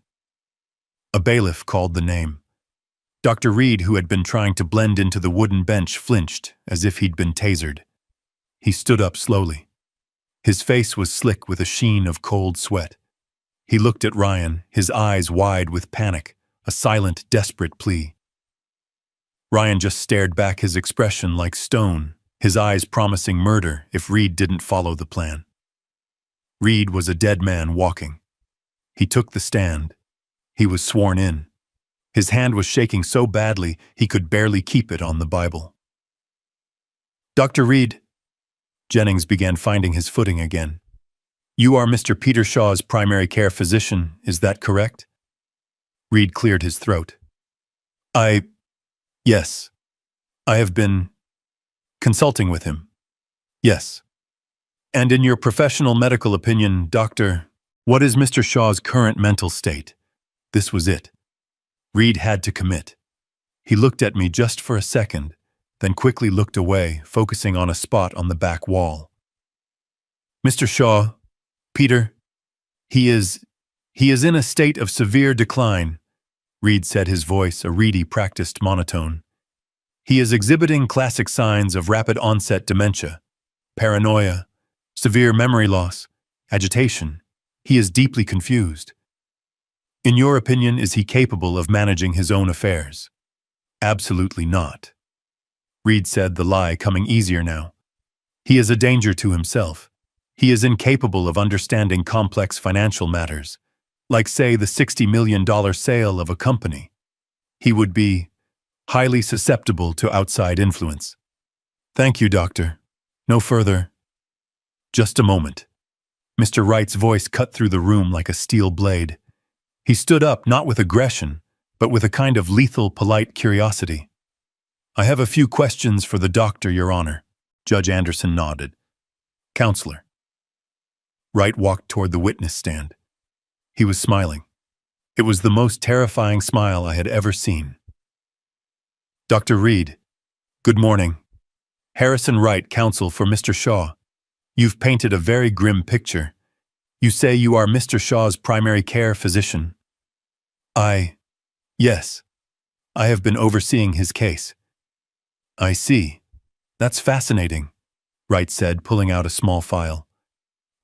A bailiff called the name. Dr. Reed, who had been trying to blend into the wooden bench, flinched as if he'd been tasered. He stood up slowly. His face was slick with a sheen of cold sweat. He looked at Ryan, his eyes wide with panic, a silent, desperate plea. Ryan just stared back, his expression like stone, his eyes promising murder if Reed didn't follow the plan. Reed was a dead man walking. He took the stand. He was sworn in. His hand was shaking so badly he could barely keep it on the Bible. Dr. Reed, Jennings began finding his footing again. You are Mr. Peter Shaw's primary care physician, is that correct? Reed cleared his throat. Yes. I have been consulting with him. Yes. And in your professional medical opinion, Doctor, what is Mr. Shaw's current mental state? This was it. Reed had to commit. He looked at me just for a second, then quickly looked away, focusing on a spot on the back wall. Mr. Shaw, Peter, he is in a state of severe decline, Reed said, his voice a reedy, practiced monotone. He is exhibiting classic signs of rapid onset dementia, paranoia, severe memory loss, agitation. He is deeply confused. In your opinion, is he capable of managing his own affairs? Absolutely not. Reed said, the lie coming easier now. He is a danger to himself. He is incapable of understanding complex financial matters, like, say, the $60 million sale of a company. He would be highly susceptible to outside influence. Thank you, Doctor. No further. Just a moment. Mr. Wright's voice cut through the room like a steel blade. He stood up, not with aggression, but with a kind of lethal, polite curiosity. I have a few questions for the doctor, Your Honor. Judge Anderson nodded. Counselor. Wright walked toward the witness stand. He was smiling. It was the most terrifying smile I had ever seen. Dr. Reed, good morning. Harrison Wright, counsel for Mr. Shaw. You've painted a very grim picture. You say you are Mr. Shaw's primary care physician. Yes. I have been overseeing his case. I see. That's fascinating, Wright said, pulling out a small file.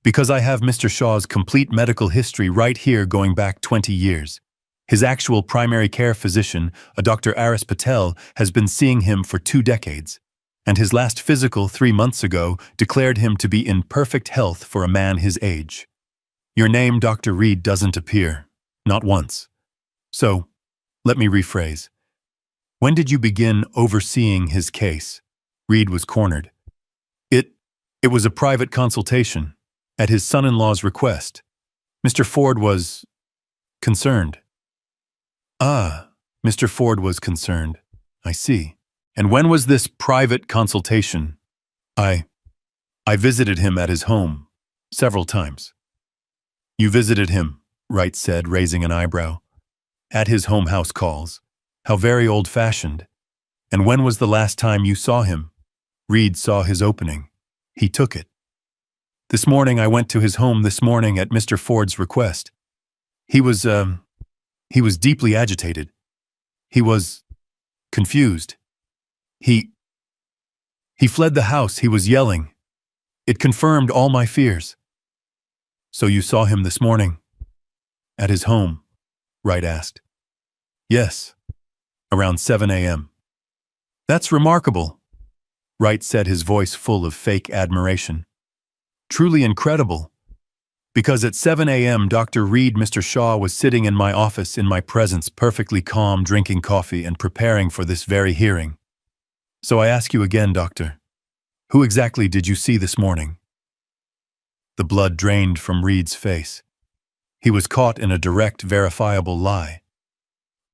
Because I have Mr. Shaw's complete medical history right here going back 20 years. His actual primary care physician, a Dr. Aris Patel, has been seeing him for 2 decades, and his last physical 3 months ago declared him to be in perfect health for a man his age. Your name, Dr. Reed, doesn't appear, not once. So, let me rephrase. When did you begin overseeing his case? Reed was cornered. It was a private consultation, at his son-in-law's request. Mr. Ford was concerned. Ah, Mr. Ford was concerned. I see. And when was this private consultation? I visited him at his home several times. You visited him, Wright said, raising an eyebrow. At his home house calls. How very old-fashioned. And when was the last time you saw him? Reed saw his opening. He took it. This morning I went to his home this morning at Mr. Ford's request. He was deeply agitated. He was confused. He fled the house. He was yelling. It confirmed all my fears. So you saw him this morning? At his home? Wright asked. Yes, around 7 a.m. That's remarkable, Wright said, his voice full of fake admiration. Truly incredible. Because at 7 a.m. Dr. Reed, Mr. Shaw was sitting in my office in my presence, perfectly calm, drinking coffee and preparing for this very hearing. So I ask you again, doctor, who exactly did you see this morning? The blood drained from Reed's face. He was caught in a direct, verifiable lie.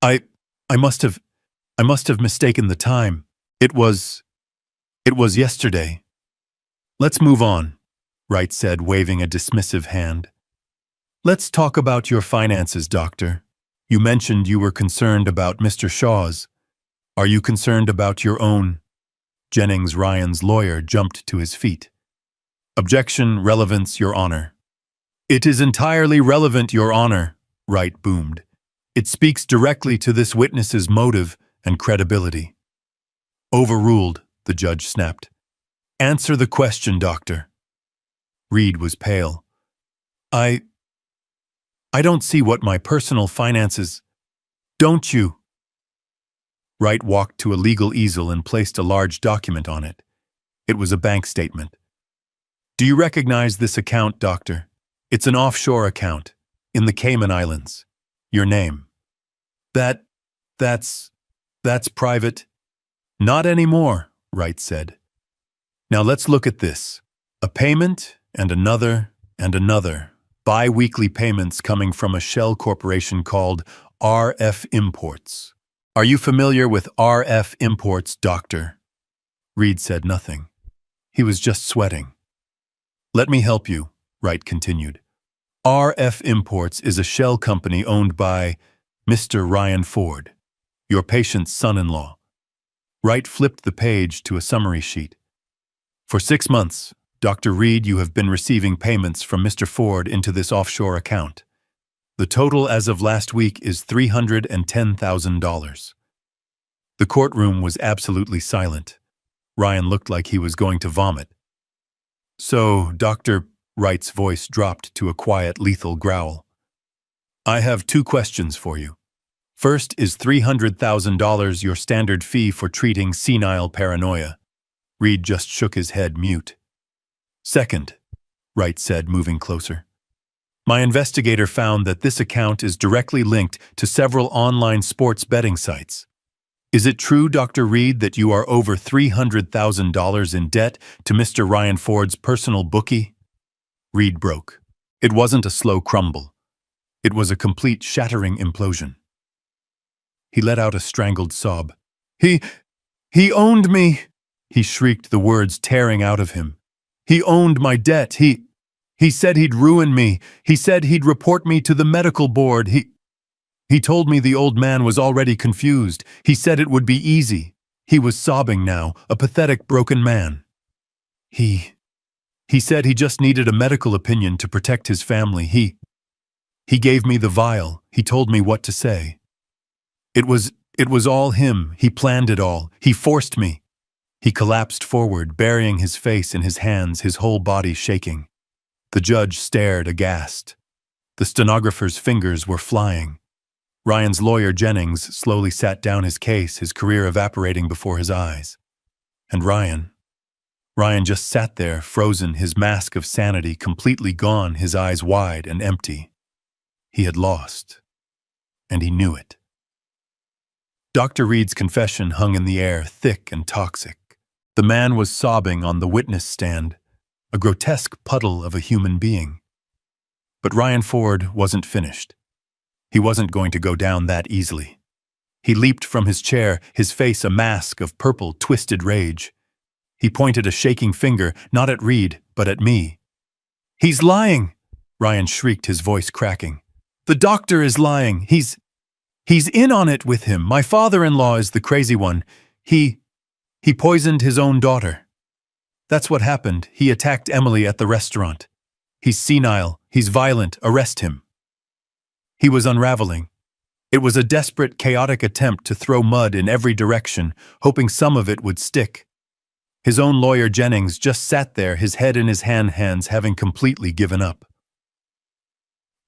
I must have mistaken the time. It was yesterday. Let's move on, Wright said, waving a dismissive hand. Let's talk about your finances, doctor. You mentioned you were concerned about Mr. Shaw's. Are you concerned about your own? Jennings, Ryan's lawyer, jumped to his feet. Objection, relevance, Your Honor. It is entirely relevant, Your Honor, Wright boomed. It speaks directly to this witness's motive and credibility. Overruled, the judge snapped. Answer the question, doctor. Reed was pale. I don't see what my personal finances... Don't you? Wright walked to a legal easel and placed a large document on it. It was a bank statement. Do you recognize this account, doctor? It's an offshore account, in the Cayman Islands. Your name. That's private. Not anymore, Wright said. Now let's look at this. A payment, and another, and another. Bi-weekly payments coming from a shell corporation called RF Imports. Are you familiar with RF Imports, doctor? Reed said nothing. He was just sweating. Let me help you, Wright continued. RF Imports is a shell company owned by Mr. Ryan Ford, your patient's son-in-law. Wright flipped the page to a summary sheet. For 6 months, Dr. Reed, you have been receiving payments from Mr. Ford into this offshore account. The total as of last week is $310,000. The courtroom was absolutely silent. Ryan looked like he was going to vomit. So, Dr. Wright's voice dropped to a quiet, lethal growl. I have 2 questions for you. First, is $300,000 your standard fee for treating senile paranoia? Reed just shook his head, mute. Second, Wright said, moving closer. My investigator found that this account is directly linked to several online sports betting sites. Is it true, Dr. Reed, that you are over $300,000 in debt to Mr. Ryan Ford's personal bookie? Reed broke. It wasn't a slow crumble. It was a complete shattering implosion. He let out a strangled sob. He owned me, he shrieked, the words tearing out of him. He owned my debt. He said he'd ruin me. He said he'd report me to the medical board. He told me the old man was already confused. He said it would be easy. He was sobbing now, a pathetic, broken man. He said he just needed a medical opinion to protect his family. He gave me the vial. He told me what to say. It was all him. He planned it all. He forced me. He collapsed forward, burying his face in his hands, his whole body shaking. The judge stared aghast. The stenographer's fingers were flying. Ryan's lawyer, Jennings, slowly sat down his case, his career evaporating before his eyes. And Ryan just sat there, frozen, his mask of sanity completely gone, his eyes wide and empty. He had lost, and he knew it. Dr. Reed's confession hung in the air, thick and toxic. The man was sobbing on the witness stand, a grotesque puddle of a human being. But Ryan Ford wasn't finished. He wasn't going to go down that easily. He leaped from his chair, his face a mask of purple, twisted rage. He pointed a shaking finger, not at Reed, but at me. He's lying, Ryan shrieked, his voice cracking. The doctor is lying. He's in on it with him. My father-in-law is the crazy one. He poisoned his own daughter. That's what happened. He attacked Emily at the restaurant. He's senile. He's violent. Arrest him. He was unraveling. It was a desperate, chaotic attempt to throw mud in every direction, hoping some of it would stick. His own lawyer Jennings just sat there, his head in his hands, having completely given up.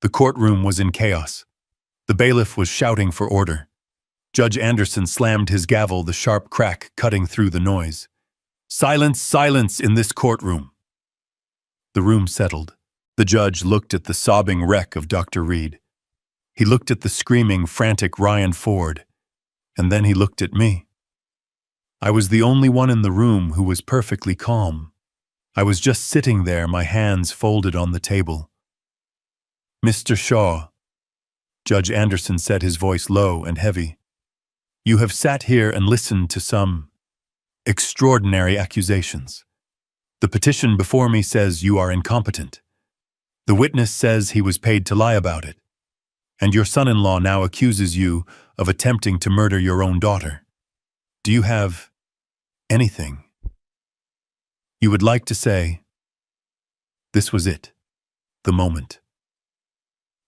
The courtroom was in chaos. The bailiff was shouting for order. Judge Anderson slammed his gavel, the sharp crack cutting through the noise. "Silence, silence in this courtroom." The room settled. The judge looked at the sobbing wreck of Dr. Reed. He looked at the screaming, frantic Ryan Ford. And then he looked at me. I was the only one in the room who was perfectly calm. I was just sitting there, my hands folded on the table. "Mr. Shaw," Judge Anderson said, his voice low and heavy, "you have sat here and listened to some extraordinary accusations. The petition before me says you are incompetent. The witness says he was paid to lie about it. And your son-in-law now accuses you of attempting to murder your own daughter. Do you have anything you would like to say?" This was it, the moment.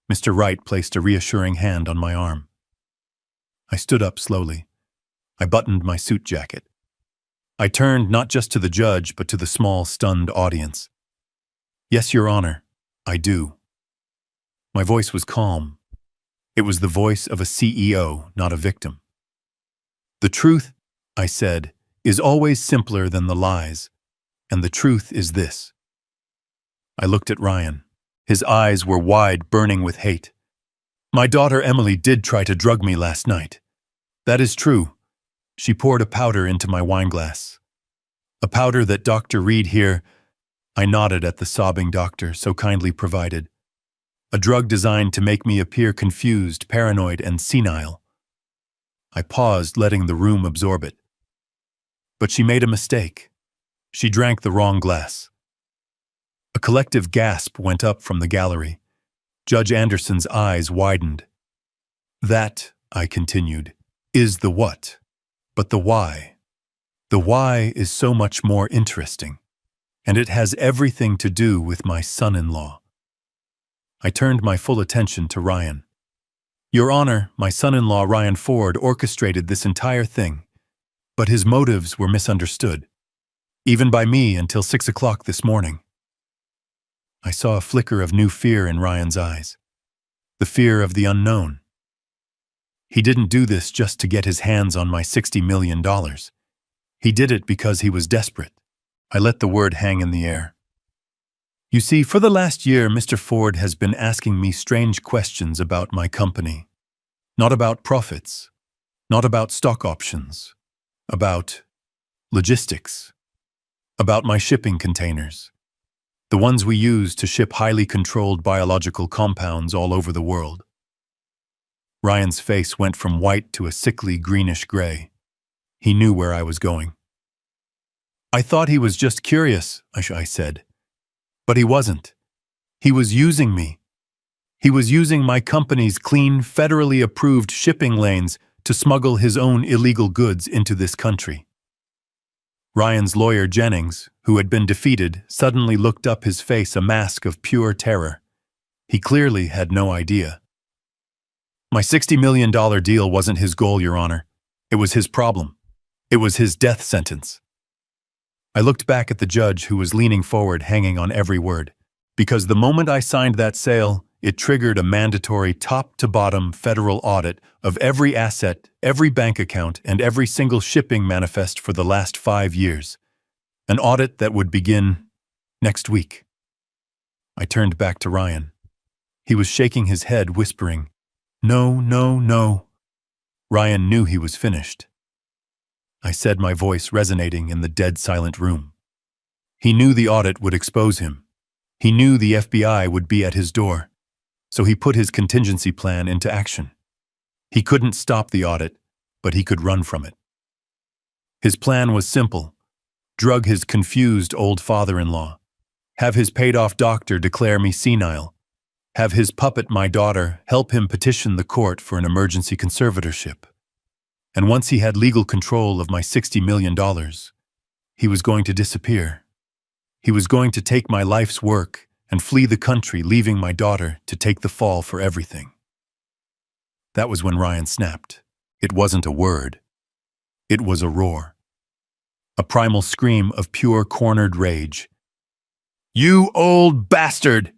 Mr. Wright placed a reassuring hand on my arm. I stood up slowly. I buttoned my suit jacket. I turned not just to the judge, but to the small, stunned audience. "Yes, Your Honor, I do." My voice was calm. It was the voice of a CEO, not a victim. "The truth," I said, "is always simpler than the lies, and the truth is this." I looked at Ryan. His eyes were wide, burning with hate. "My daughter Emily did try to drug me last night. That is true. She poured a powder into my wineglass. A powder that Dr. Reed here," I nodded at the sobbing doctor, so kindly provided. "A drug designed to make me appear confused, paranoid, and senile." I paused, letting the room absorb it. "But she made a mistake. She drank the wrong glass." A collective gasp went up from the gallery. Judge Anderson's eyes widened. "That," I continued, "is the what, but the why. The why is so much more interesting, and it has everything to do with my son-in-law." I turned my full attention to Ryan. "Your Honor, my son-in-law Ryan Ford orchestrated this entire thing, but his motives were misunderstood, even by me until 6 o'clock this morning." I saw a flicker of new fear in Ryan's eyes. The fear of the unknown. He didn't do this just to get his hands on my $60 million. He did it because he was desperate. I let the word hang in the air. "You see, for the last year, Mr. Ford has been asking me strange questions about my company. Not about profits, not about stock options, about logistics, about my shipping containers. The ones we use to ship highly controlled biological compounds all over the world." Ryan's face went from white to a sickly greenish gray. He knew where I was going. "I thought he was just curious," I said. "But he wasn't. He was using me. He was using my company's clean, federally approved shipping lanes to smuggle his own illegal goods into this country." Ryan's lawyer Jennings, who had been defeated, suddenly looked up, his face a mask of pure terror. He clearly had no idea. "My $60 million deal wasn't his goal, Your Honor. It was his problem. It was his death sentence." I looked back at the judge, who was leaning forward, hanging on every word. Because the moment I signed that sale, it triggered a mandatory top-to-bottom federal audit of every asset, every bank account, and every single shipping manifest for the last 5 years. An audit that would begin next week. I turned back to Ryan. He was shaking his head, whispering, "No, no, no." Ryan knew he was finished. I said, my voice resonating in the dead silent room. He knew the audit would expose him. He knew the FBI would be at his door. So he put his contingency plan into action. He couldn't stop the audit, but he could run from it. His plan was simple: drug his confused old father-in-law, have his paid-off doctor declare me senile, have his puppet, my daughter, help him petition the court for an emergency conservatorship. And once he had legal control of my $60 million, he was going to disappear. He was going to take my life's work and flee the country, leaving my daughter to take the fall for everything. That was when Ryan snapped. It wasn't a word. It was a roar. a primal scream of pure cornered rage. "You old bastard!"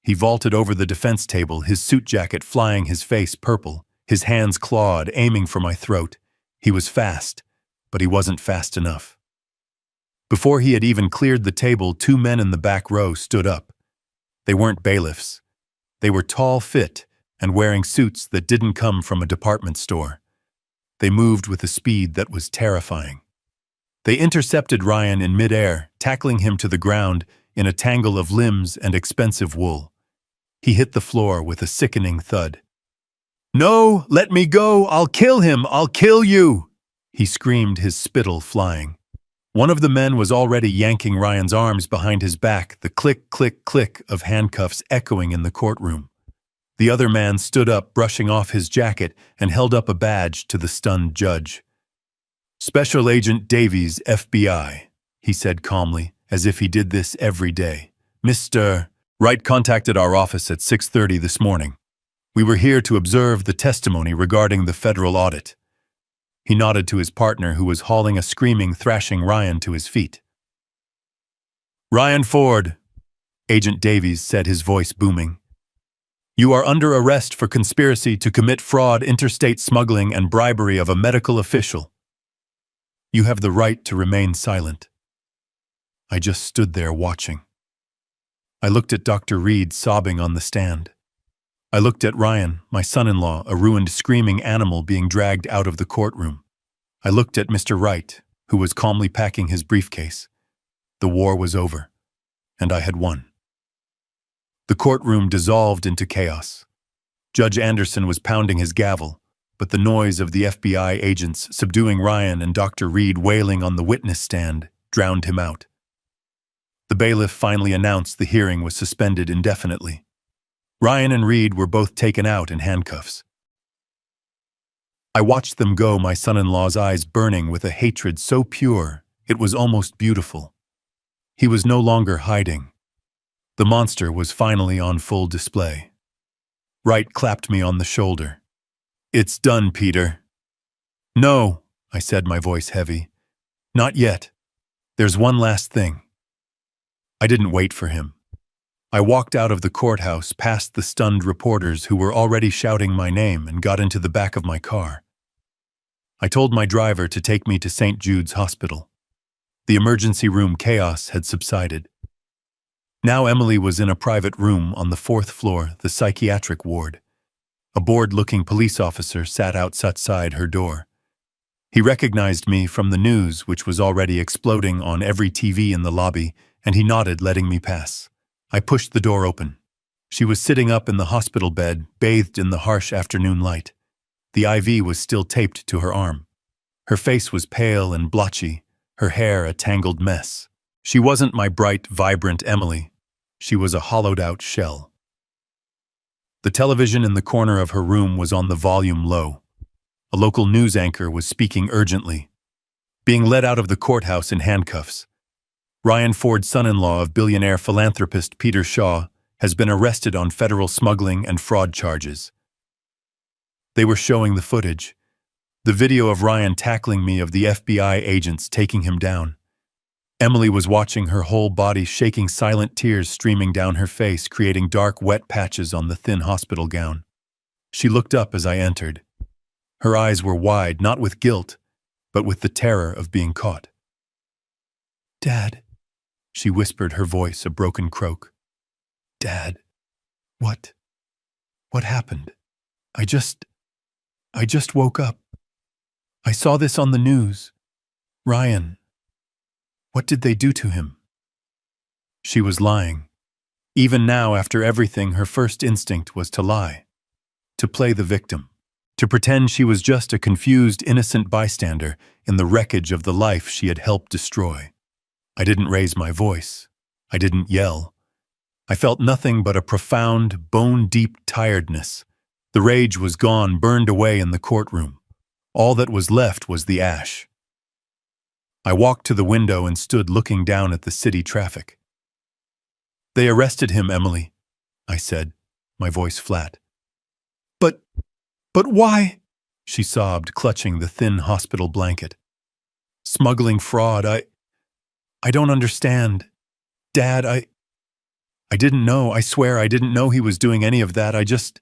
He vaulted over the defense table, his suit jacket flying, his face purple, his hands clawed, aiming for my throat. He was fast, but he wasn't fast enough. Before he had even cleared the table, two men in the back row stood up. They weren't bailiffs. They were tall, fit, and wearing suits that didn't come from a department store. They moved with a speed that was terrifying. They intercepted Ryan in midair, tackling him to the ground in a tangle of limbs and expensive wool. He hit the floor with a sickening thud. "No, let me go! I'll kill him! I'll kill you!" he screamed, his spittle flying. One of the men was already yanking Ryan's arms behind his back, the click, click, click of handcuffs echoing in the courtroom. The other man stood up, brushing off his jacket, and held up a badge to the stunned judge. "Special Agent Davies, FBI," he said calmly, as if he did this every day. "Mr. Wright contacted our office at 6:30 this morning. We were here to observe the testimony regarding the federal audit." He nodded to his partner, who was hauling a screaming, thrashing Ryan to his feet. "Ryan Ford," Agent Davies said, his voice booming. "You are under arrest for conspiracy to commit fraud, interstate smuggling, and bribery of a medical official. You have the right to remain silent." I just stood there watching. I looked at Dr. Reed sobbing on the stand. I looked at Ryan, my son-in-law, a ruined, screaming animal being dragged out of the courtroom. I looked at Mr. Wright, who was calmly packing his briefcase. The war was over, and I had won. The courtroom dissolved into chaos. Judge Anderson was pounding his gavel, but the noise of the FBI agents subduing Ryan and Dr. Reed wailing on the witness stand drowned him out. The bailiff finally announced the hearing was suspended indefinitely. Ryan and Reed were both taken out in handcuffs. I watched them go, my son-in-law's eyes burning with a hatred so pure it was almost beautiful. He was no longer hiding. The monster was finally on full display. Wright clapped me on the shoulder. "It's done, Peter." "No," I said, my voice heavy. "Not yet. There's one last thing." I didn't wait for him. I walked out of the courthouse, past the stunned reporters who were already shouting my name, and got into the back of my car. I told my driver to take me to St. Jude's Hospital. The emergency room chaos had subsided. Now Emily was in a private room on the 4th floor, the psychiatric ward. A bored-looking police officer sat outside her door. He recognized me from the news, which was already exploding on every TV in the lobby, and he nodded, letting me pass. I pushed the door open. She was sitting up in the hospital bed, bathed in the harsh afternoon light. The IV was still taped to her arm. Her face was pale and blotchy, her hair a tangled mess. She wasn't my bright, vibrant Emily. She was a hollowed-out shell. The television in the corner of her room was on the volume low. A local news anchor was speaking urgently. Being led out of the courthouse in handcuffs. Ryan Ford, son-in-law of billionaire philanthropist Peter Shaw, has been arrested on federal smuggling and fraud charges. They were showing the footage. The video of Ryan tackling me, of the FBI agents taking him down. Emily was watching, her whole body shaking, silent tears streaming down her face, creating dark, wet patches on the thin hospital gown. She looked up as I entered. Her eyes were wide, not with guilt, but with the terror of being caught. "Dad," she whispered, her voice a broken croak. "Dad, what happened? I just woke up. I saw this on the news. Ryan, what did they do to him?" She was lying. Even now, after everything, her first instinct was to lie, to play the victim, to pretend she was just a confused, innocent bystander in the wreckage of the life she had helped destroy. I didn't raise my voice. I didn't yell. I felt nothing but a profound, bone-deep tiredness. The rage was gone, burned away in the courtroom. All that was left was the ash. I walked to the window and stood looking down at the city traffic. "They arrested him, Emily," I said, my voice flat. But why?" she sobbed, clutching the thin hospital blanket. Smuggling fraud. I don't understand. Dad, I didn't know. I swear I didn't know he was doing any of that. I just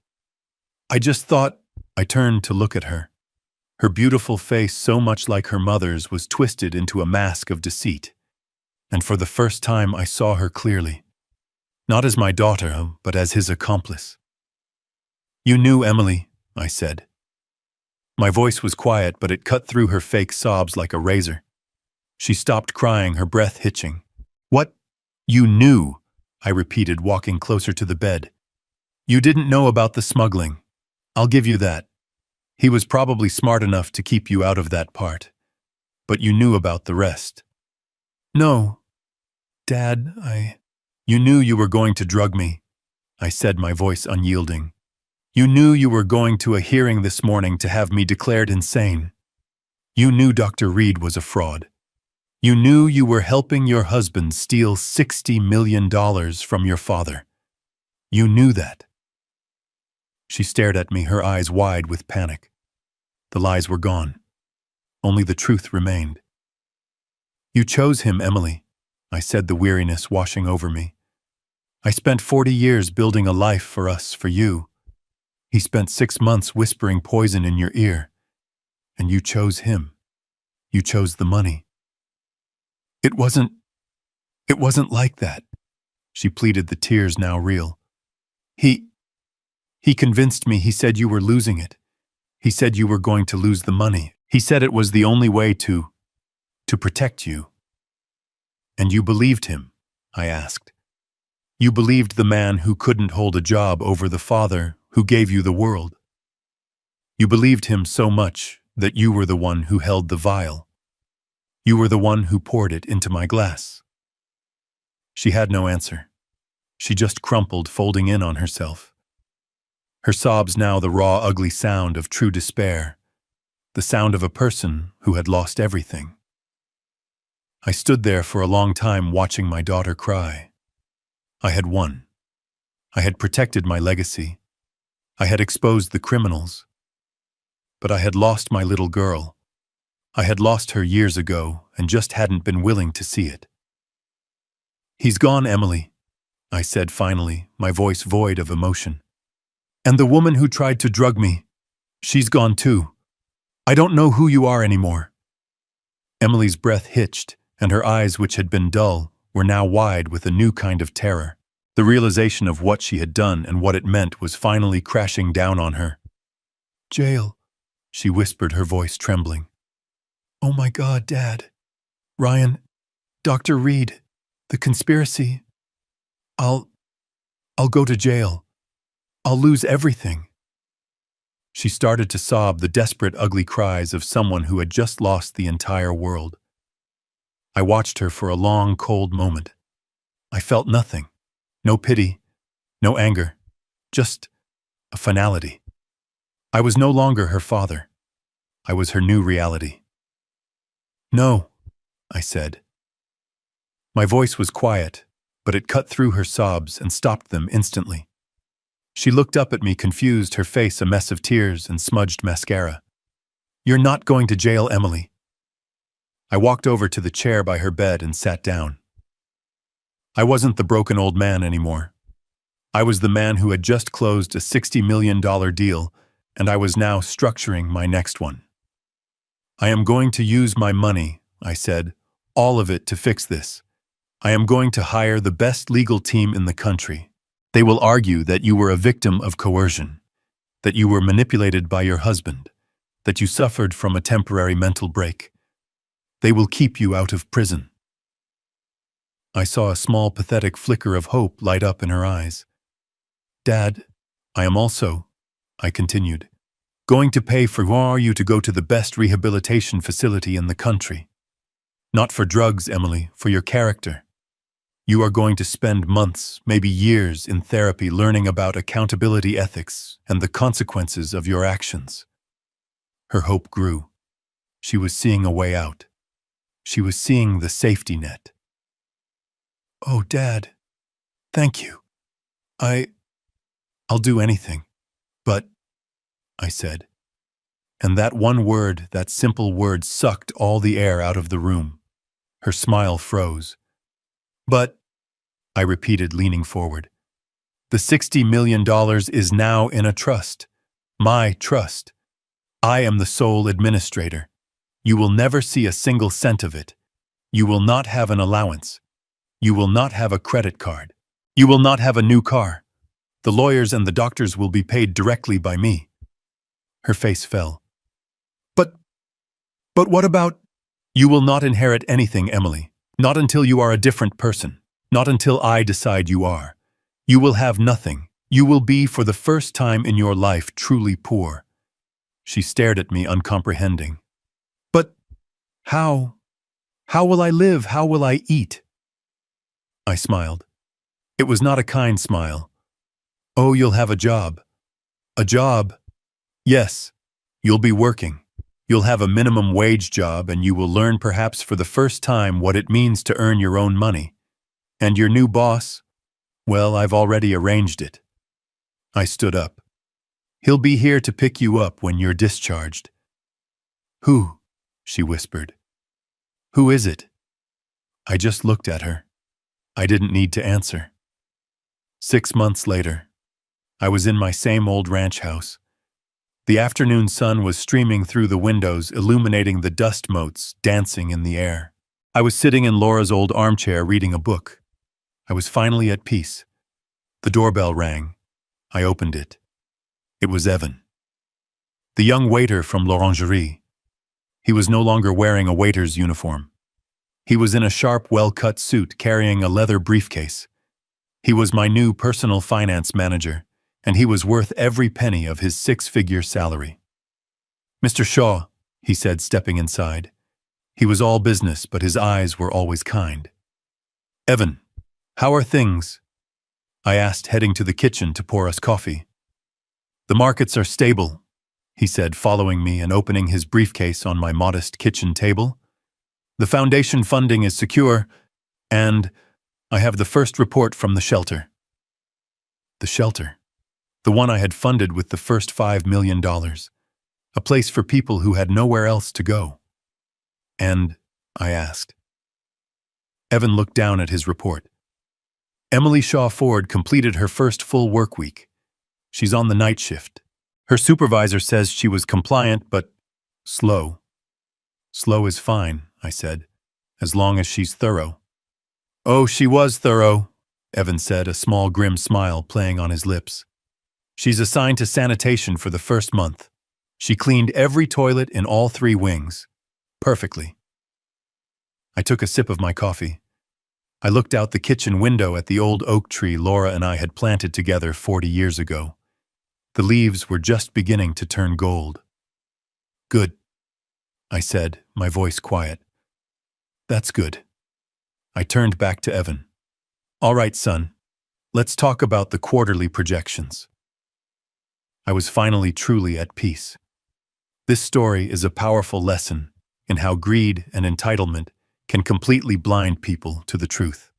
thought. I turned to look at her. Her beautiful face, so much like her mother's, was twisted into a mask of deceit. And for the first time I saw her clearly. Not as my daughter, but as his accomplice. You knew, Emily, I said. My voice was quiet, but it cut through her fake sobs like a razor. She stopped crying, her breath hitching. What? You knew, I repeated, walking closer to the bed. You didn't know about the smuggling. I'll give you that. He was probably smart enough to keep you out of that part. But you knew about the rest. No, Dad, You knew you were going to drug me, I said, my voice unyielding. You knew you were going to a hearing this morning to have me declared insane. You knew Dr. Reed was a fraud. You knew you were helping your husband steal $60 million from your father. You knew that. She stared at me, her eyes wide with panic. The lies were gone. Only the truth remained. You chose him, Emily, I said, the weariness washing over me. I spent 40 years building a life for us, for you. He spent 6 months whispering poison in your ear. And you chose him. You chose the money. It wasn't like that, she pleaded, the tears now real. He convinced me. He said you were losing it. He said you were going to lose the money. He said it was the only way to protect you. And you believed him, I asked. You believed the man who couldn't hold a job over the father who gave you the world. You believed him so much that you were the one who held the vial. You were the one who poured it into my glass. She had no answer. She just crumpled, folding in on herself. Her sobs now the raw, ugly sound of true despair, the sound of a person who had lost everything. I stood there for a long time watching my daughter cry. I had won. I had protected my legacy. I had exposed the criminals. But I had lost my little girl. I had lost her years ago and just hadn't been willing to see it. He's gone, Emily, I said finally, my voice void of emotion. And the woman who tried to drug me, she's gone too. I don't know who you are anymore. Emily's breath hitched, and her eyes, which had been dull, were now wide with a new kind of terror. The realization of what she had done and what it meant was finally crashing down on her. Jail, she whispered, her voice trembling. Oh my God, Dad. Ryan, Dr. Reed, the conspiracy. I'll go to jail. I'll lose everything. She started to sob, the desperate, ugly cries of someone who had just lost the entire world. I watched her for a long, cold moment. I felt nothing. No pity, no anger, just a finality. I was no longer her father. I was her new reality. No, I said. My voice was quiet, but it cut through her sobs and stopped them instantly. She looked up at me, confused, her face a mess of tears and smudged mascara. You're not going to jail, Emily. I walked over to the chair by her bed and sat down. I wasn't the broken old man anymore. I was the man who had just closed a $60 million deal, and I was now structuring my next one. I am going to use my money, I said, all of it to fix this. I am going to hire the best legal team in the country. They will argue that you were a victim of coercion, that you were manipulated by your husband, that you suffered from a temporary mental break. They will keep you out of prison. I saw a small, pathetic flicker of hope light up in her eyes. Dad, I am also, I continued, going to pay for you to go to the best rehabilitation facility in the country. Not for drugs, Emily, for your character. You are going to spend months, maybe years, in therapy learning about accountability ethics and the consequences of your actions. Her hope grew. She was seeing a way out. She was seeing the safety net. Oh, Dad, thank you. I'll do anything. But, I said, And that one word, that simple word, sucked all the air out of the room. Her smile froze. But, I repeated, leaning forward, the $60 million is now in a trust. My trust. I am the sole administrator. You will never see a single cent of it. You will not have an allowance. You will not have a credit card. You will not have a new car. The lawyers and the doctors will be paid directly by me. Her face fell. But what about? You will not inherit anything, Emily. Not until you are a different person. Not until I decide you are. You will have nothing. You will be, for the first time in your life, truly poor. She stared at me, uncomprehending. But how? How will I live? How will I eat? I smiled. It was not a kind smile. Oh, you'll have a job. A job? Yes. You'll be working. You'll have a minimum wage job, and you will learn perhaps for the first time what it means to earn your own money. And your new boss? Well, I've already arranged it. I stood up. He'll be here to pick you up when you're discharged. Who? She whispered. Who is it? I just looked at her. I didn't need to answer. 6 months later, I was in my same old ranch house. The afternoon sun was streaming through the windows, illuminating the dust motes dancing in the air. I was sitting in Laura's old armchair reading a book. I was finally at peace. The doorbell rang. I opened it. It was Evan, the young waiter from l'Orangerie. He was no longer wearing a waiter's uniform. He was in a sharp, well-cut suit, carrying a leather briefcase. He was my new personal finance manager, and he was worth every penny of his 6-figure salary. Mr. Shaw, he said, stepping inside. He was all business, but his eyes were always kind. Evan, how are things? I asked, heading to the kitchen to pour us coffee. The markets are stable, he said, following me and opening his briefcase on my modest kitchen table. The foundation funding is secure, and I have the first report from the shelter. The shelter. The one I had funded with the first $5 million. A place for people who had nowhere else to go. And, I asked. Evan looked down at his report. Emily Shaw Ford completed her first full work week. She's on the night shift. Her supervisor says she was compliant, but slow. Slow is fine, I said, as long as she's thorough. Oh, she was thorough, Evan said, a small grim smile playing on his lips. She's assigned to sanitation for the first month. She cleaned every toilet in all 3 wings. Perfectly. I took a sip of my coffee. I looked out the kitchen window at the old oak tree Laura and I had planted together 40 years ago. The leaves were just beginning to turn gold. Good, I said, my voice quiet. That's good. I turned back to Evan. All right, son. Let's talk about the quarterly projections. I was finally truly at peace. This story is a powerful lesson in how greed and entitlement can completely blind people to the truth.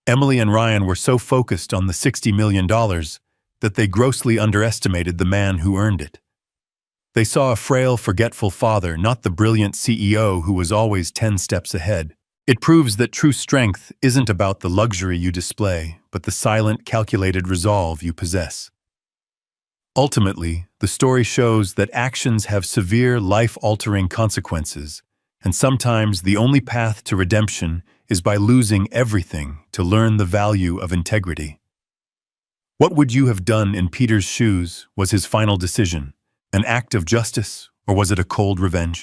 Emily and Ryan were so focused on the $60 million that they grossly underestimated the man who earned it. They saw a frail, forgetful father, not the brilliant CEO who was always 10 steps ahead. It proves that true strength isn't about the luxury you display, but the silent, calculated resolve you possess. Ultimately, the story shows that actions have severe, life-altering consequences, and sometimes the only path to redemption is by losing everything to learn the value of integrity. What would you have done in Peter's shoes was his final decision, an act of justice, or was it a cold revenge?